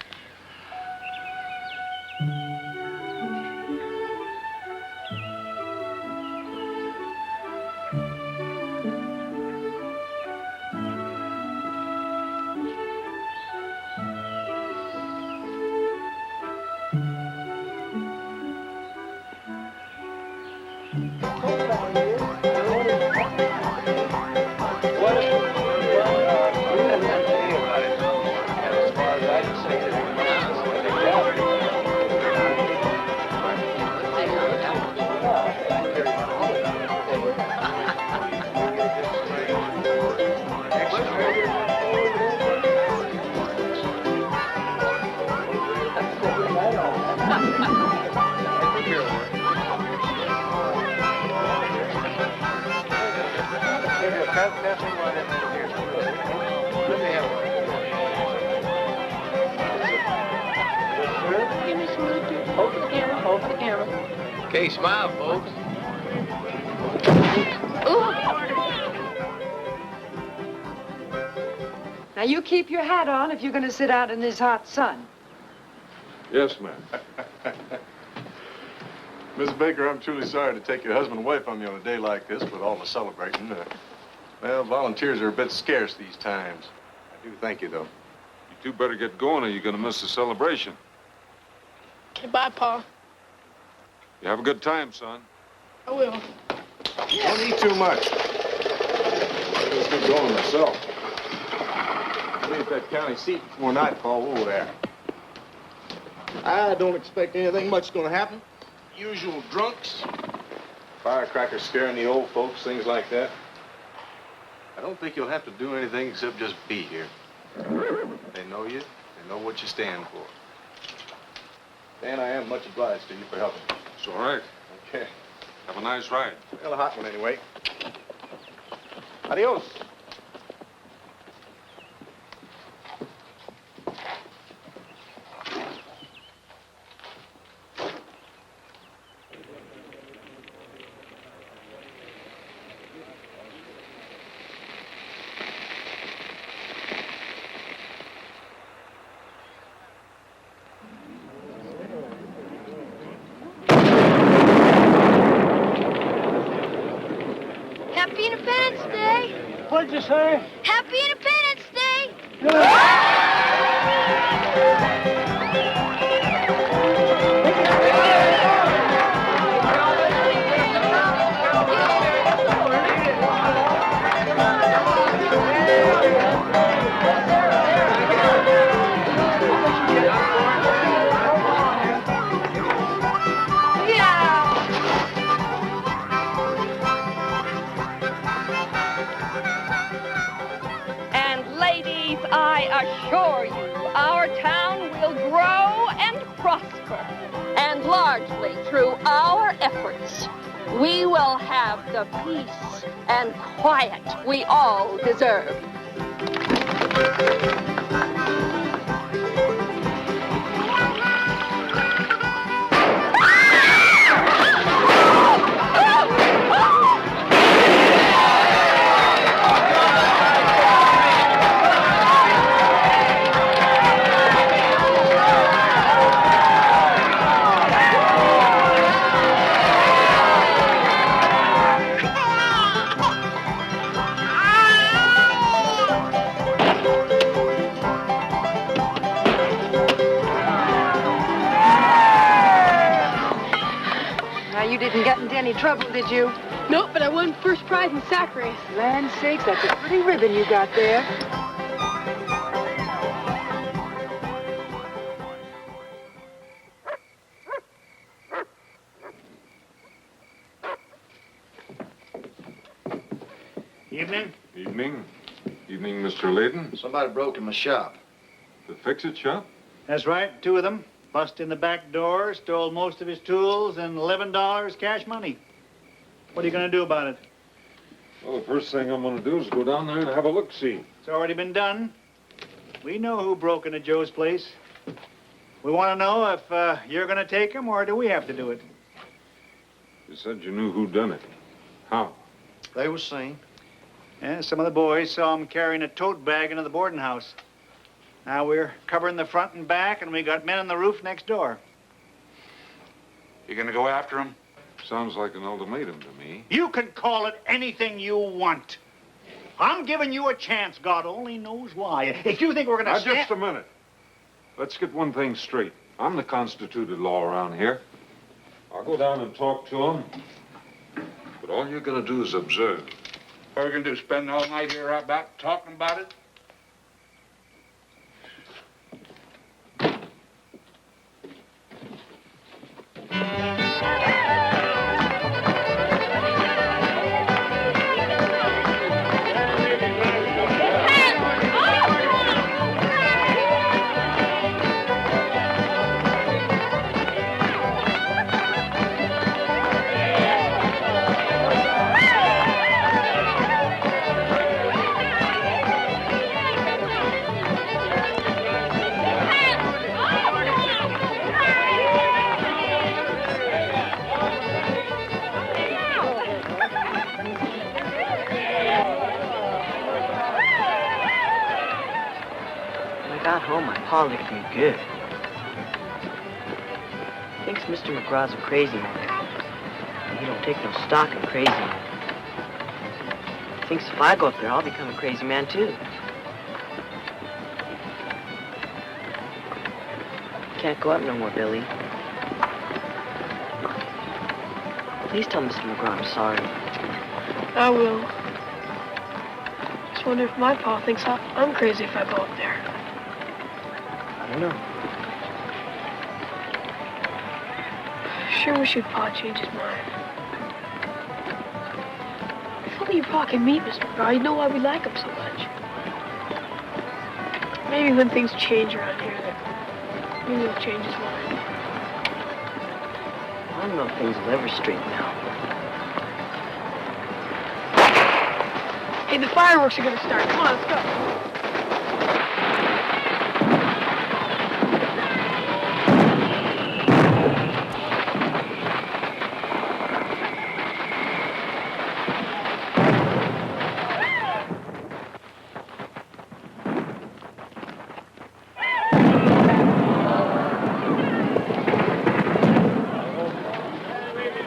Okay, smile, folks. Now, you keep your hat on if you're going to sit out in this hot sun. Yes, ma'am. Miss Baker, I'm truly sorry to take your husband away from you on a day like this with all the celebrating. Well, volunteers are a bit scarce these times. I do thank you, though. You two better get going or you're going to miss the celebration. Okay, bye, Pa. You have a good time, son. I will. Don't eat too much. I'll just get going myself. I'll be at that county seat before nightfall over there. I don't expect anything much gonna happen. Usual drunks, firecrackers scaring the old folks, things like that. I don't think you'll have to do anything except just be here. They know you. They know what you stand for. And I am much obliged to you for helping me. It's all right. Okay. Have a nice ride. Well, a hot one anyway. Adios. Happy Independence Day! What'd you say? Happy Independence Day! And ladies, I assure you, our town will grow and prosper. And largely through our efforts, we will have the peace and quiet we all deserve. Now, you didn't get into any trouble, did you? Nope, but I won first prize in sack race. Land sakes, that's a pretty ribbon you got there. Evening. Evening. Evening, Mr. Layton. Somebody broke in my shop. The fix-it shop? That's right, two of them. Bust in the back door, stole most of his tools, and $11 cash money. What are you going to do about it? Well, the first thing I'm going to do is go down there and have a look-see. It's already been done. We know who broke into Joe's place. We want to know if you're going to take him, or do we have to do it? You said you knew who done it. How? They was seen. Yeah, some of the boys saw him carrying a tote bag into the boarding house. Now we're covering the front and back, and we got men on the roof next door. You gonna go after him? Sounds like an ultimatum to me. You can call it anything you want. I'm giving you a chance, God only knows why. If you think we're gonna Now, just a minute. Let's get one thing straight. I'm the constituted law around here. I'll go down and talk to him. But all you're gonna do is observe. What are we gonna do, spend all night here out back talking about it? Got home, my pa licked me good. Thinks Mr. McGraw's a crazy man. don't take no stock in crazy men. Thinks if I go up there, I'll become a crazy man, too. Can't go up no more, Billy. Please tell Mr. McGraw I'm sorry. I will. Just wonder if my pa thinks I'm crazy if I go up there. I don't know. Sure wish your pa changed his mind. If only your pa could meet Mr. McGraw, he'd know why we like him so much. Maybe when things change around here, maybe he'll change his mind. I don't know if things will ever straighten out. Hey, the fireworks are gonna start. Come on, let's go.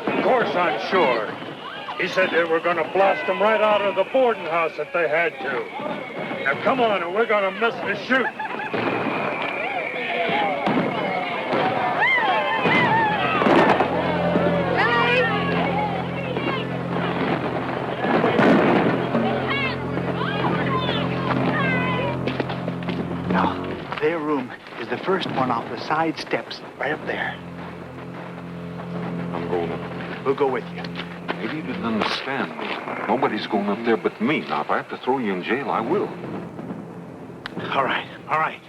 Of course I'm sure. He said they were going to blast them right out of the boarding house if they had to. Now come on, or we're going to miss the shoot. Now, their room is the first one off the side steps, right up there. I'm going up. We'll go with you. Maybe you didn't understand me. Nobody's going up there but me. Now, if I have to throw you in jail, I will. All right, all right.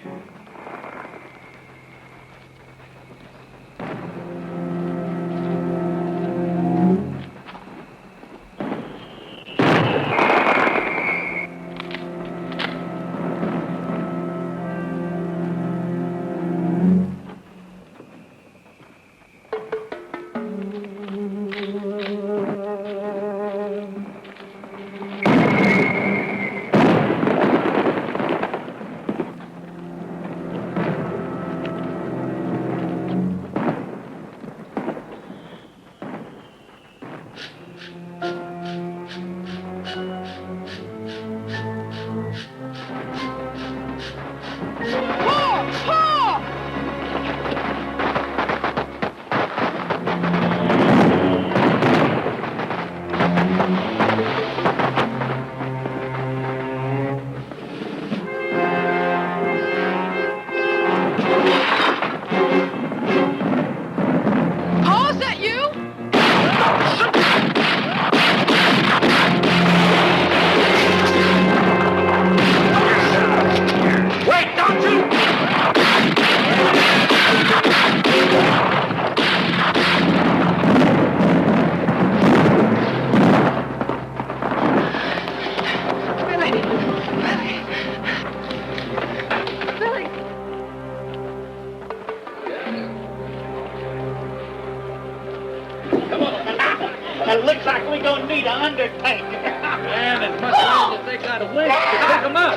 It looks like we're going to need an undertaker. Man, as much as it takes out a winch to pick them up.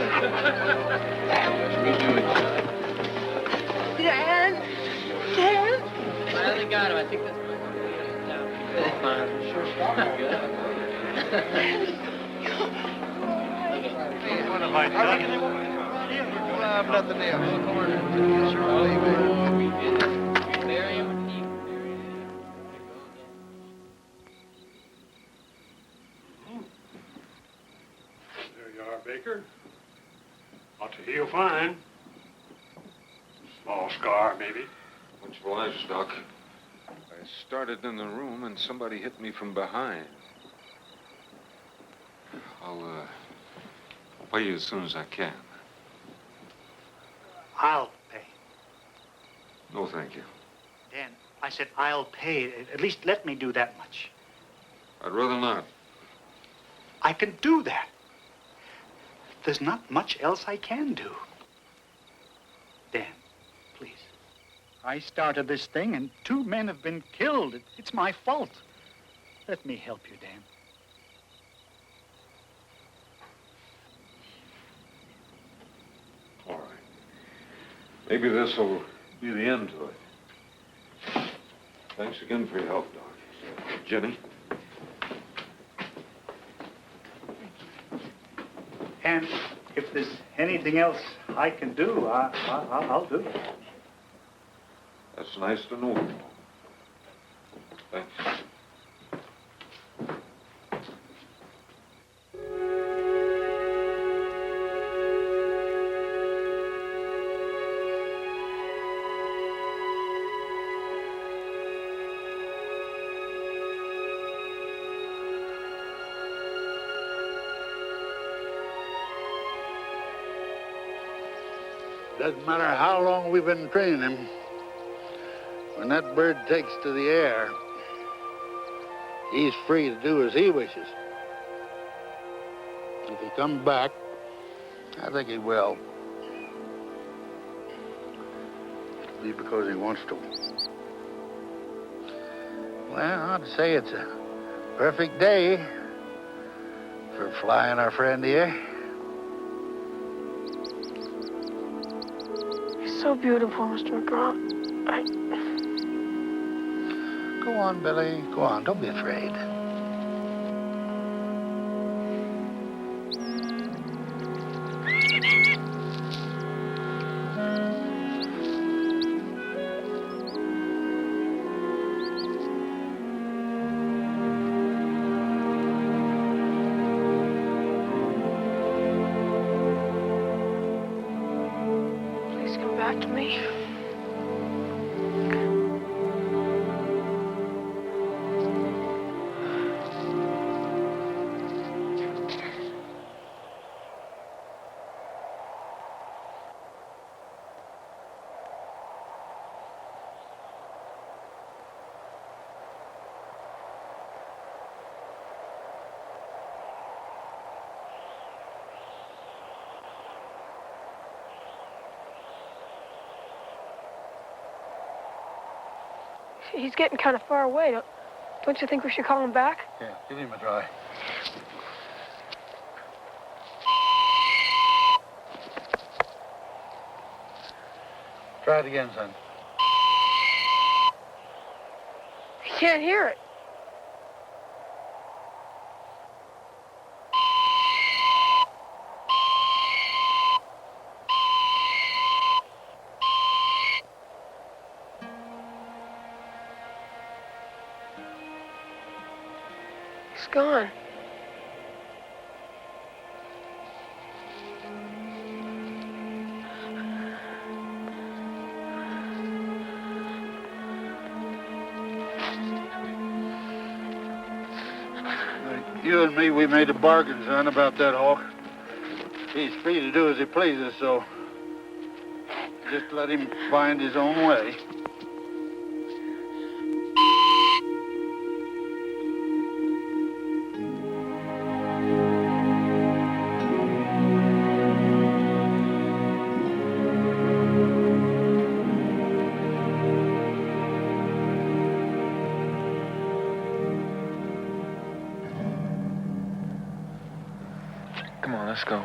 Dan? Dan? I only got him. I think that's What have I done? I've nothing else. There you are, Baker. Ought to heal fine. Small scar, maybe. Much obliged, Doc. I started in the room and somebody hit me from behind. I'll pay you as soon as I can. I'll pay. No, thank you. Dan, I said I'll pay. At least let me do that much. I'd rather not. I can do that. There's not much else I can do. Dan, please. I started this thing, and 2 men have been killed. It's my fault. Let me help you, Dan. All right. Maybe this will be the end to it. Thanks again for your help, Doc. Jenny? And if there's anything else I can do, I'll do it. That's nice to know. Thanks. Doesn't matter how long we've been training him. When that bird takes to the air, he's free to do as he wishes. If he comes back, I think he will. It'll be because he wants to. Well, I'd say it's a perfect day for flying our friend here. He's so beautiful, Mr. McGraw. Go on, Billy. Go on. Don't be afraid. Please come back to me. He's getting kind of far away. Don't you think we should call him back? Yeah, give him a try. Try it again, son. He can't hear it. He's gone. You and me, we made a bargain, son, about that hawk. He's free to do as he pleases, so just let him find his own way. Come on, let's go.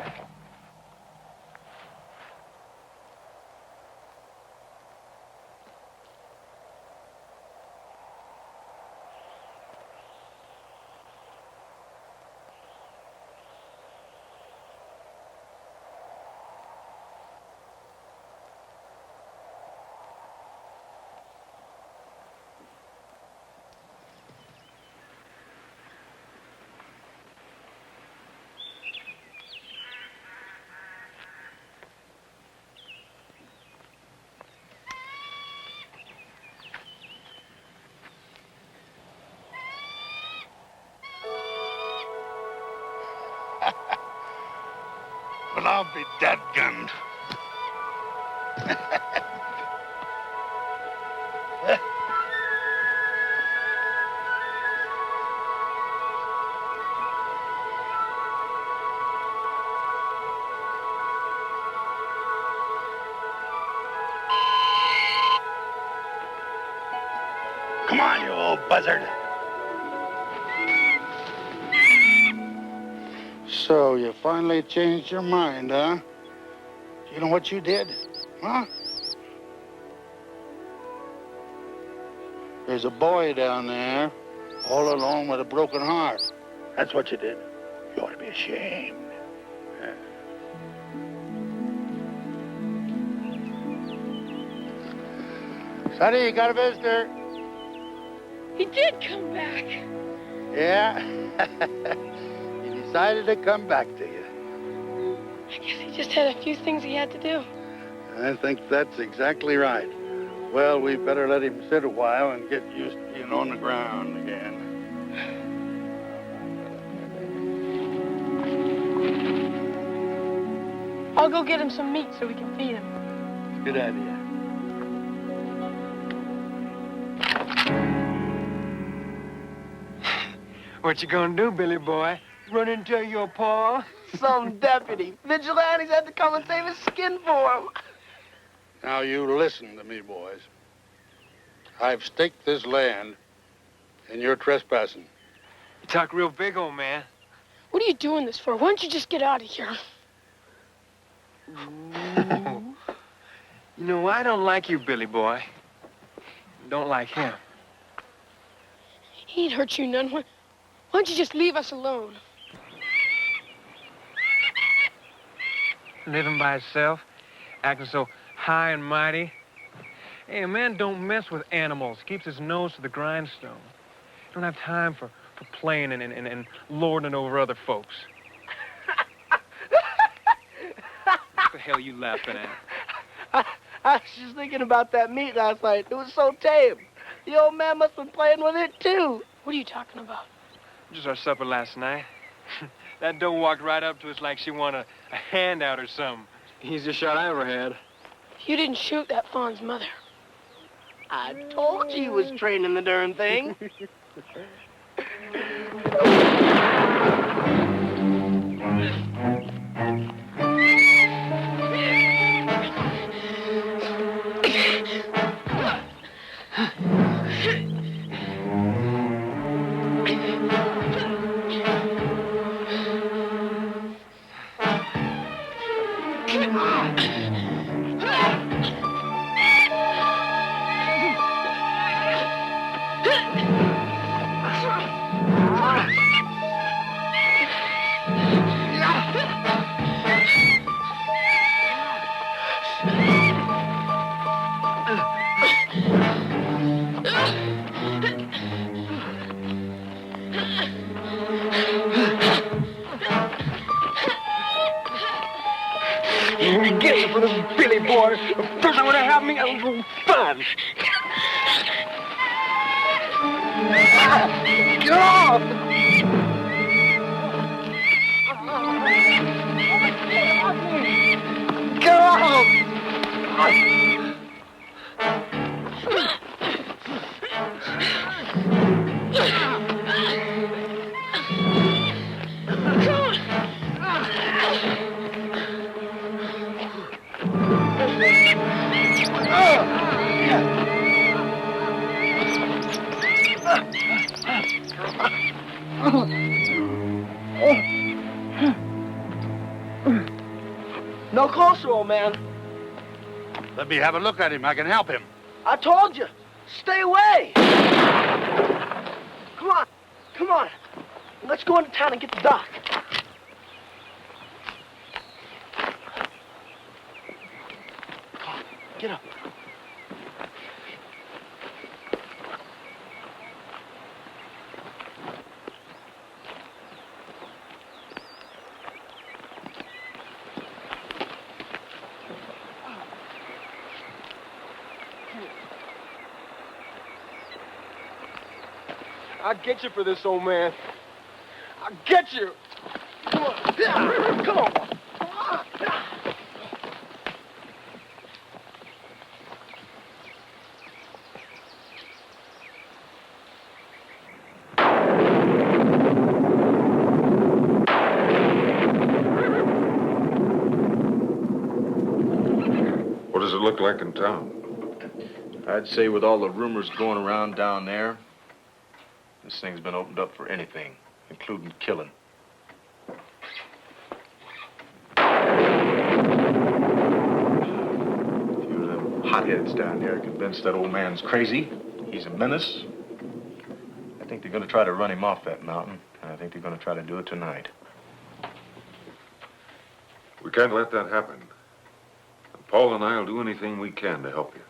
Well, I'll be dadgummed. Come on, you old buzzard. So, you finally changed your mind, huh? You know what you did? Huh? There's a boy down there, all alone with a broken heart. That's what you did. You ought to be ashamed. Yeah. Sonny, you got a visitor. He did come back. Yeah. He decided to come back to you. I guess he just had a few things he had to do. I think that's exactly right. Well, we better let him sit a while and get used to being on the ground again. I'll go get him some meat so we can feed him. Good idea. What you gonna do, Billy boy? Run and tell your pa? Some deputy. Vigilantes had to come and save his skin for him. Now, you listen to me, boys. I've staked this land, and you're trespassing. You talk real big, old man. What are you doing this for? Why don't you just get out of here? You know, I don't like you, Billy boy. Don't like him. He ain't hurt you none. Why don't you just leave us alone? Living by himself, acting so high and mighty. Hey, a man don't mess with animals. Keeps his nose to the grindstone. Don't have time for playing and lording over other folks. What the hell are you laughing at? I was just thinking about that meat last night. It was so tame. The old man must have been playing with it, too. What are you talking about? Just our supper last night. That doe walked right up to us like she wanted a handout or something. Easiest shot I ever had. You didn't shoot that fawn's mother. I told you he was training the darn thing. Get me for this Billy boy. The first time when it happened, I was so fun. Get off! Get off! No closer, old man. Let me have a look at him. I can help him. I told you. Stay away. Come on. Come on. Let's go into town and get the doc. Come on. Get up. I'll get you for this, old man. I'll get you. Come on. Come on. What does it look like in town? I'd say with all the rumors going around down there, this thing's been opened up for anything, including killing. A few of them hotheads down there are convinced that old man's crazy. He's a menace. I think they're going to try to run him off that mountain, and I think they're going to try to do it tonight. We can't let that happen. And Paul and I will do anything we can to help you.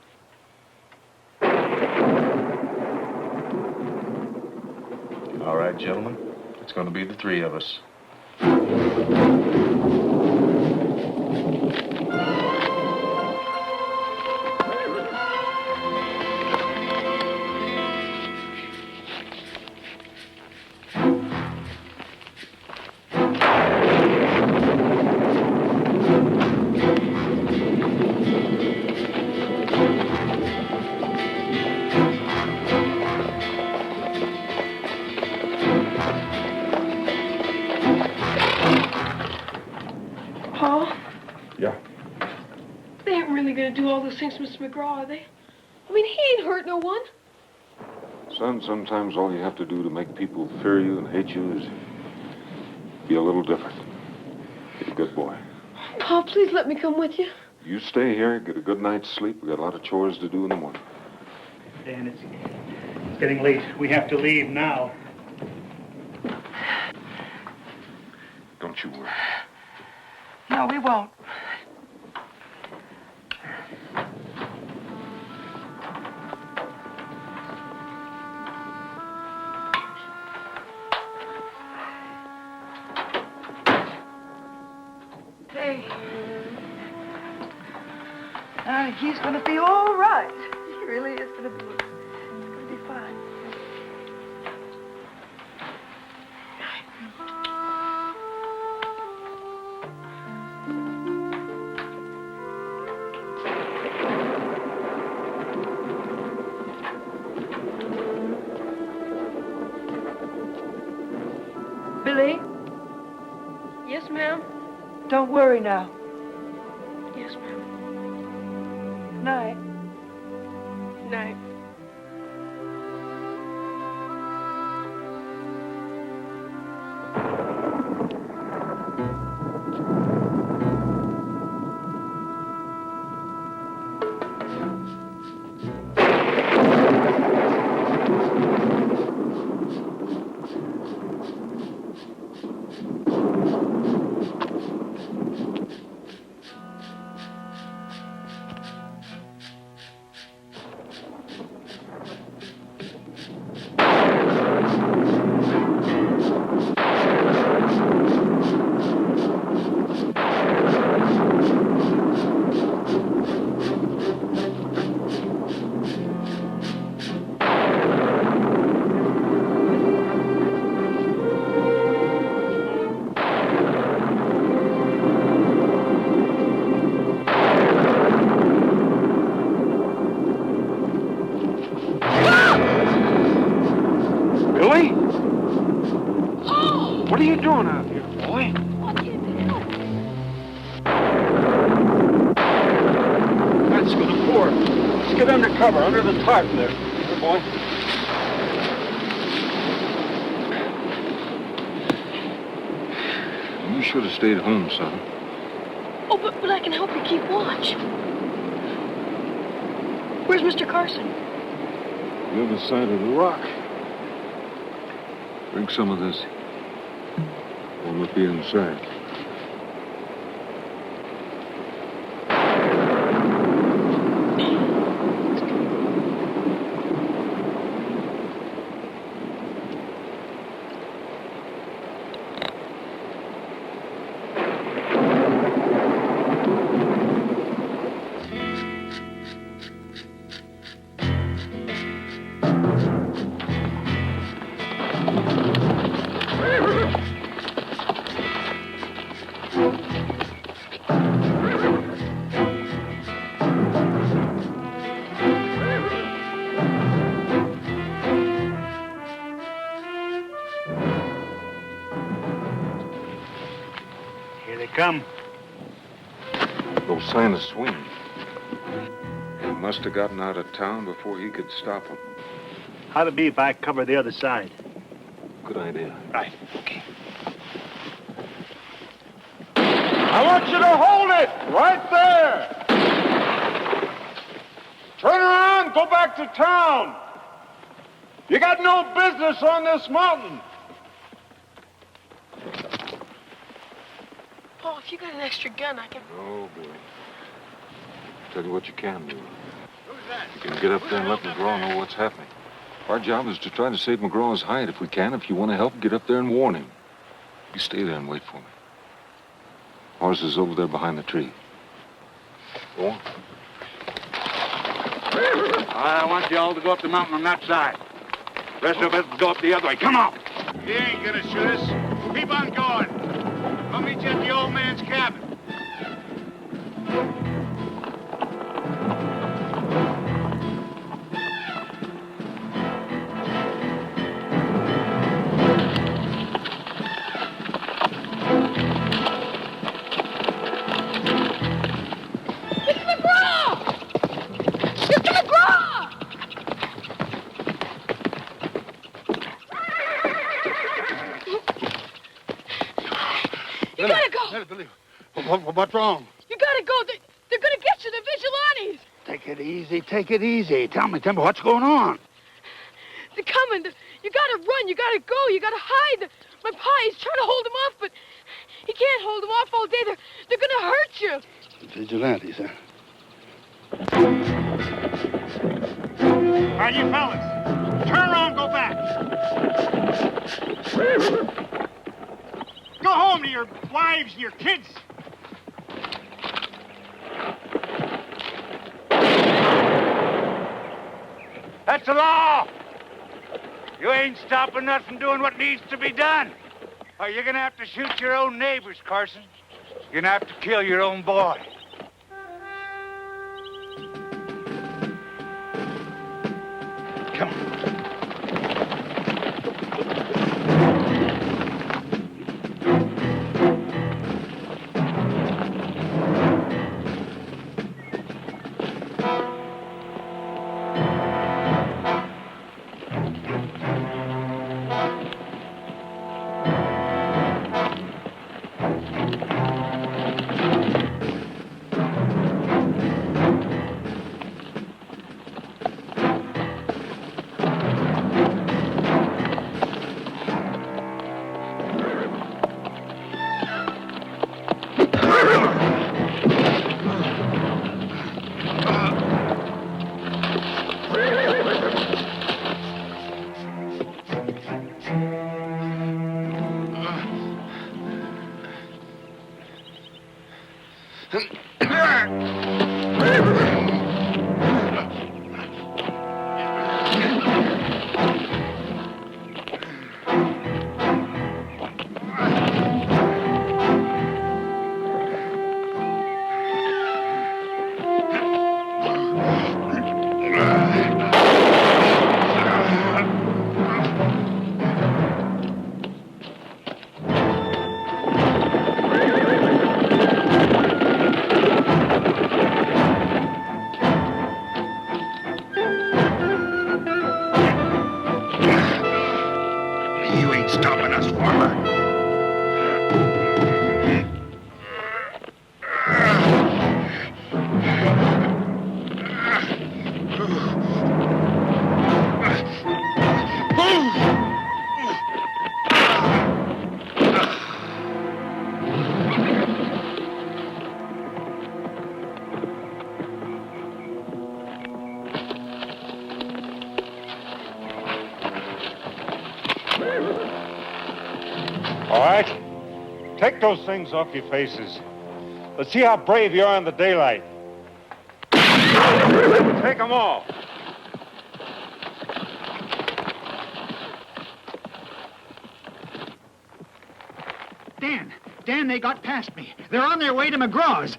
All right, gentlemen. It's going to be the three of us. Paul? Yeah? They ain't really gonna do all those things to Mr. McGraw, are they? I mean, he ain't hurt no one. Son, sometimes all you have to do to make people fear you and hate you is be a little different. Be a good boy. Paul, please let me come with you. You stay here, get a good night's sleep. We got a lot of chores to do in the morning. Dan, it's getting late. We have to leave now. Don't you worry. No, we won't. Hey. He's going to be all right. He really is going to be. It's going to be fine. Billy, Yes, ma'am. don't worry now. Yes, ma'am. Night. Night. Billy? What are you doing out here, boy? That's gonna pour. Let's get under cover, under the tarp there. Here, boy. You should have stayed home, son. Oh, but I can help you keep watch. Where's Mr. Carson? The other side of the rock. Drink some of this. Warm up the inside. Here they come. No sign of Swing. He must have gotten out of town before he could stop him. How'd it be if I cover the other side? Good idea. Right. Okay. I want you to hold it right there. Turn around, go back to town. You got no business on this mountain. Paul, if you got an extra gun, I can... Oh, boy. Tell you what you can do. You can get up there and let McGraw know what's happening. Our job is to try to save McGraw's hide if we can. If you want to help, get up there and warn him. You stay there and wait for me. Horse is over there behind the tree. Go on. I want you all to go up the mountain on that side. Rest of us go up the other way. Come on. He ain't gonna shoot us. Keep on going. I'll meet you at the old man's cabin. What's wrong? You gotta go. They're gonna get you. They're vigilantes. Take it easy. Take it easy. Tell me, what's going on? They're coming. You gotta run. You gotta go. You gotta hide. My pa, he's trying to hold them off, but he can't hold them off all day. They're gonna hurt you. Vigilantes, huh? All right, you fellas, turn around, go back. Go home to your wives and your kids. That's the law. You ain't stopping us from doing what needs to be done. Or you're gonna have to shoot your own neighbors, Carson. You're gonna have to kill your own boy. Come on. All right? Take those things off your faces. Let's see how brave you are in the daylight. Take them all. Dan, they got past me. They're on their way to McGraw's.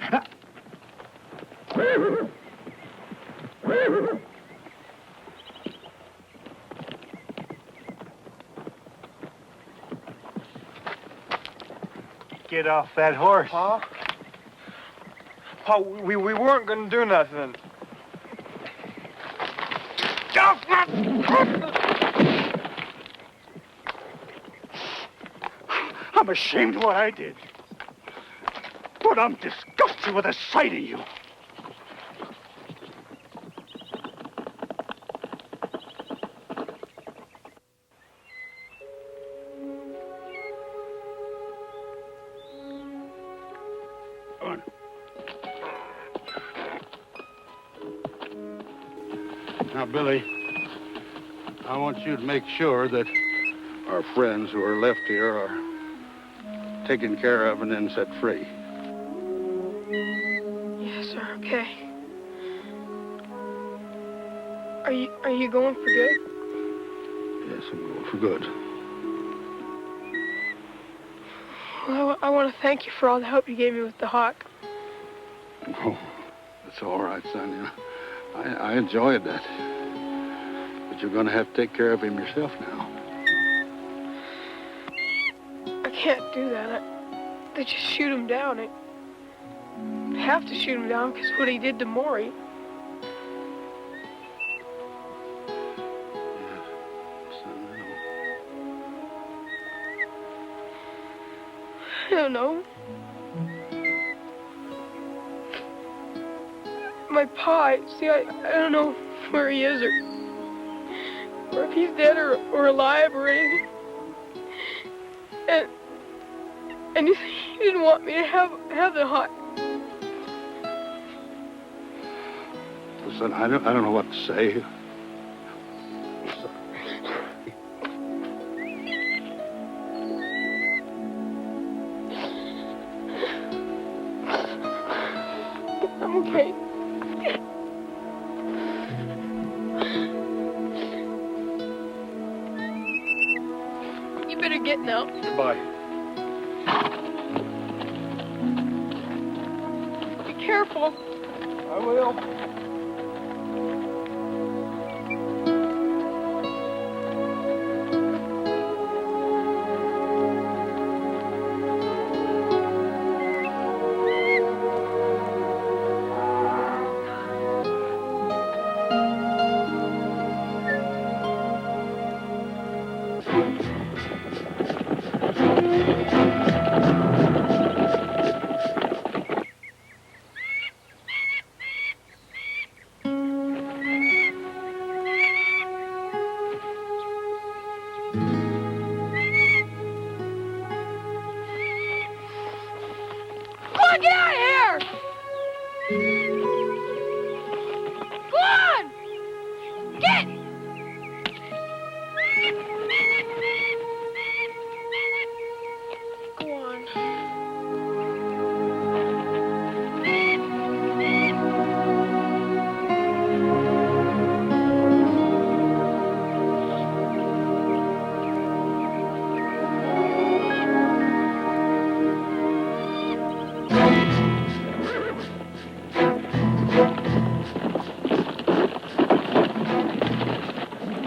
Get off that horse. Pa? Pa, we weren't gonna do nothing. Get off that! I'm ashamed of what I did. But I'm disgusted with the sight of you. Now, Billy, I want you to make sure that our friends who are left here are taken care of and then set free. Yes, sir, okay. Are you going for good? Yes, I'm going for good. Well, I want to thank you for all the help you gave me with the hawk. Oh, that's all right, son. You know, I enjoyed that. But you're going to have to take care of him yourself now. I can't do that. They just shoot him down. I have to shoot him down because what he did to Maury. I don't know. My pa, see, I don't know where he is or if he's dead or alive or anything. And he didn't want me to have the hawk. Listen, I don't know what to say. I'm okay. You better get now. Goodbye. Be careful. I will. Get out of here! Go on! Get! Go on.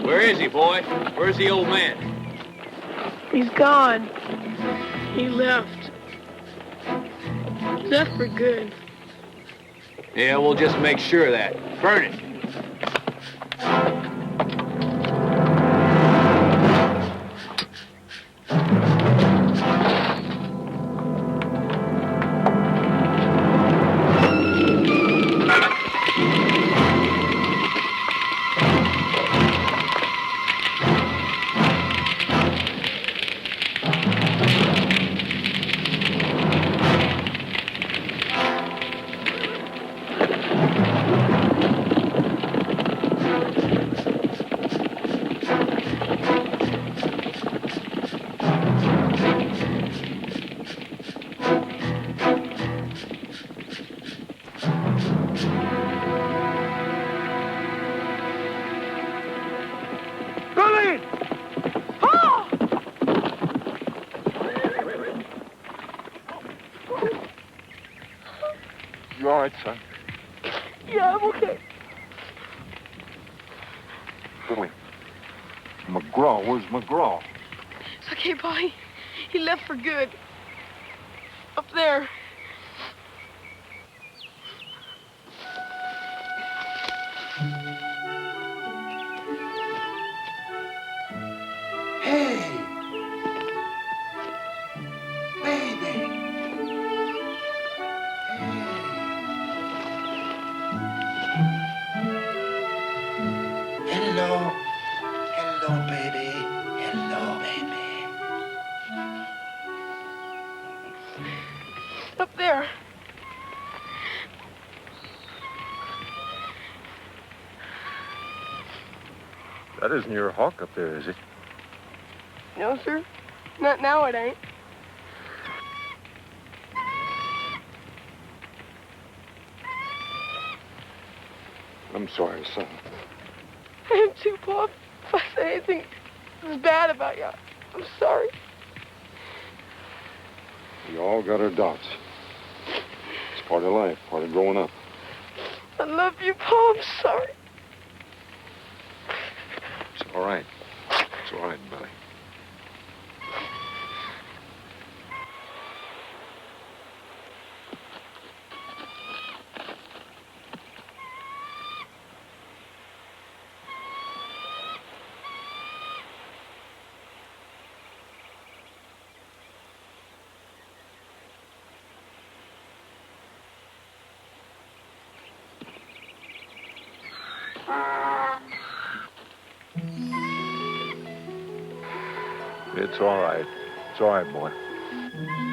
Where is he, boy? Where's the old man? He's gone. He left. Left for good. Yeah, we'll just make sure of that. Burn it. You all right, son? Yeah, I'm okay. Billy. McGraw, where's McGraw? It's okay, Pa. He left for good. Up there. Hey! Baby! Hello. Hello, baby. Hello, baby. Up there. That isn't your hawk up there, is it? No, sir. Not now, it ain't. I'm sorry, son. I am too, Pop. If I say anything bad about you, I'm sorry. We all got our doubts. It's part of life, part of growing up. I love you, Pop. I'm sorry. It's all right. It's all right, Billy. It's all right. It's all right, boy.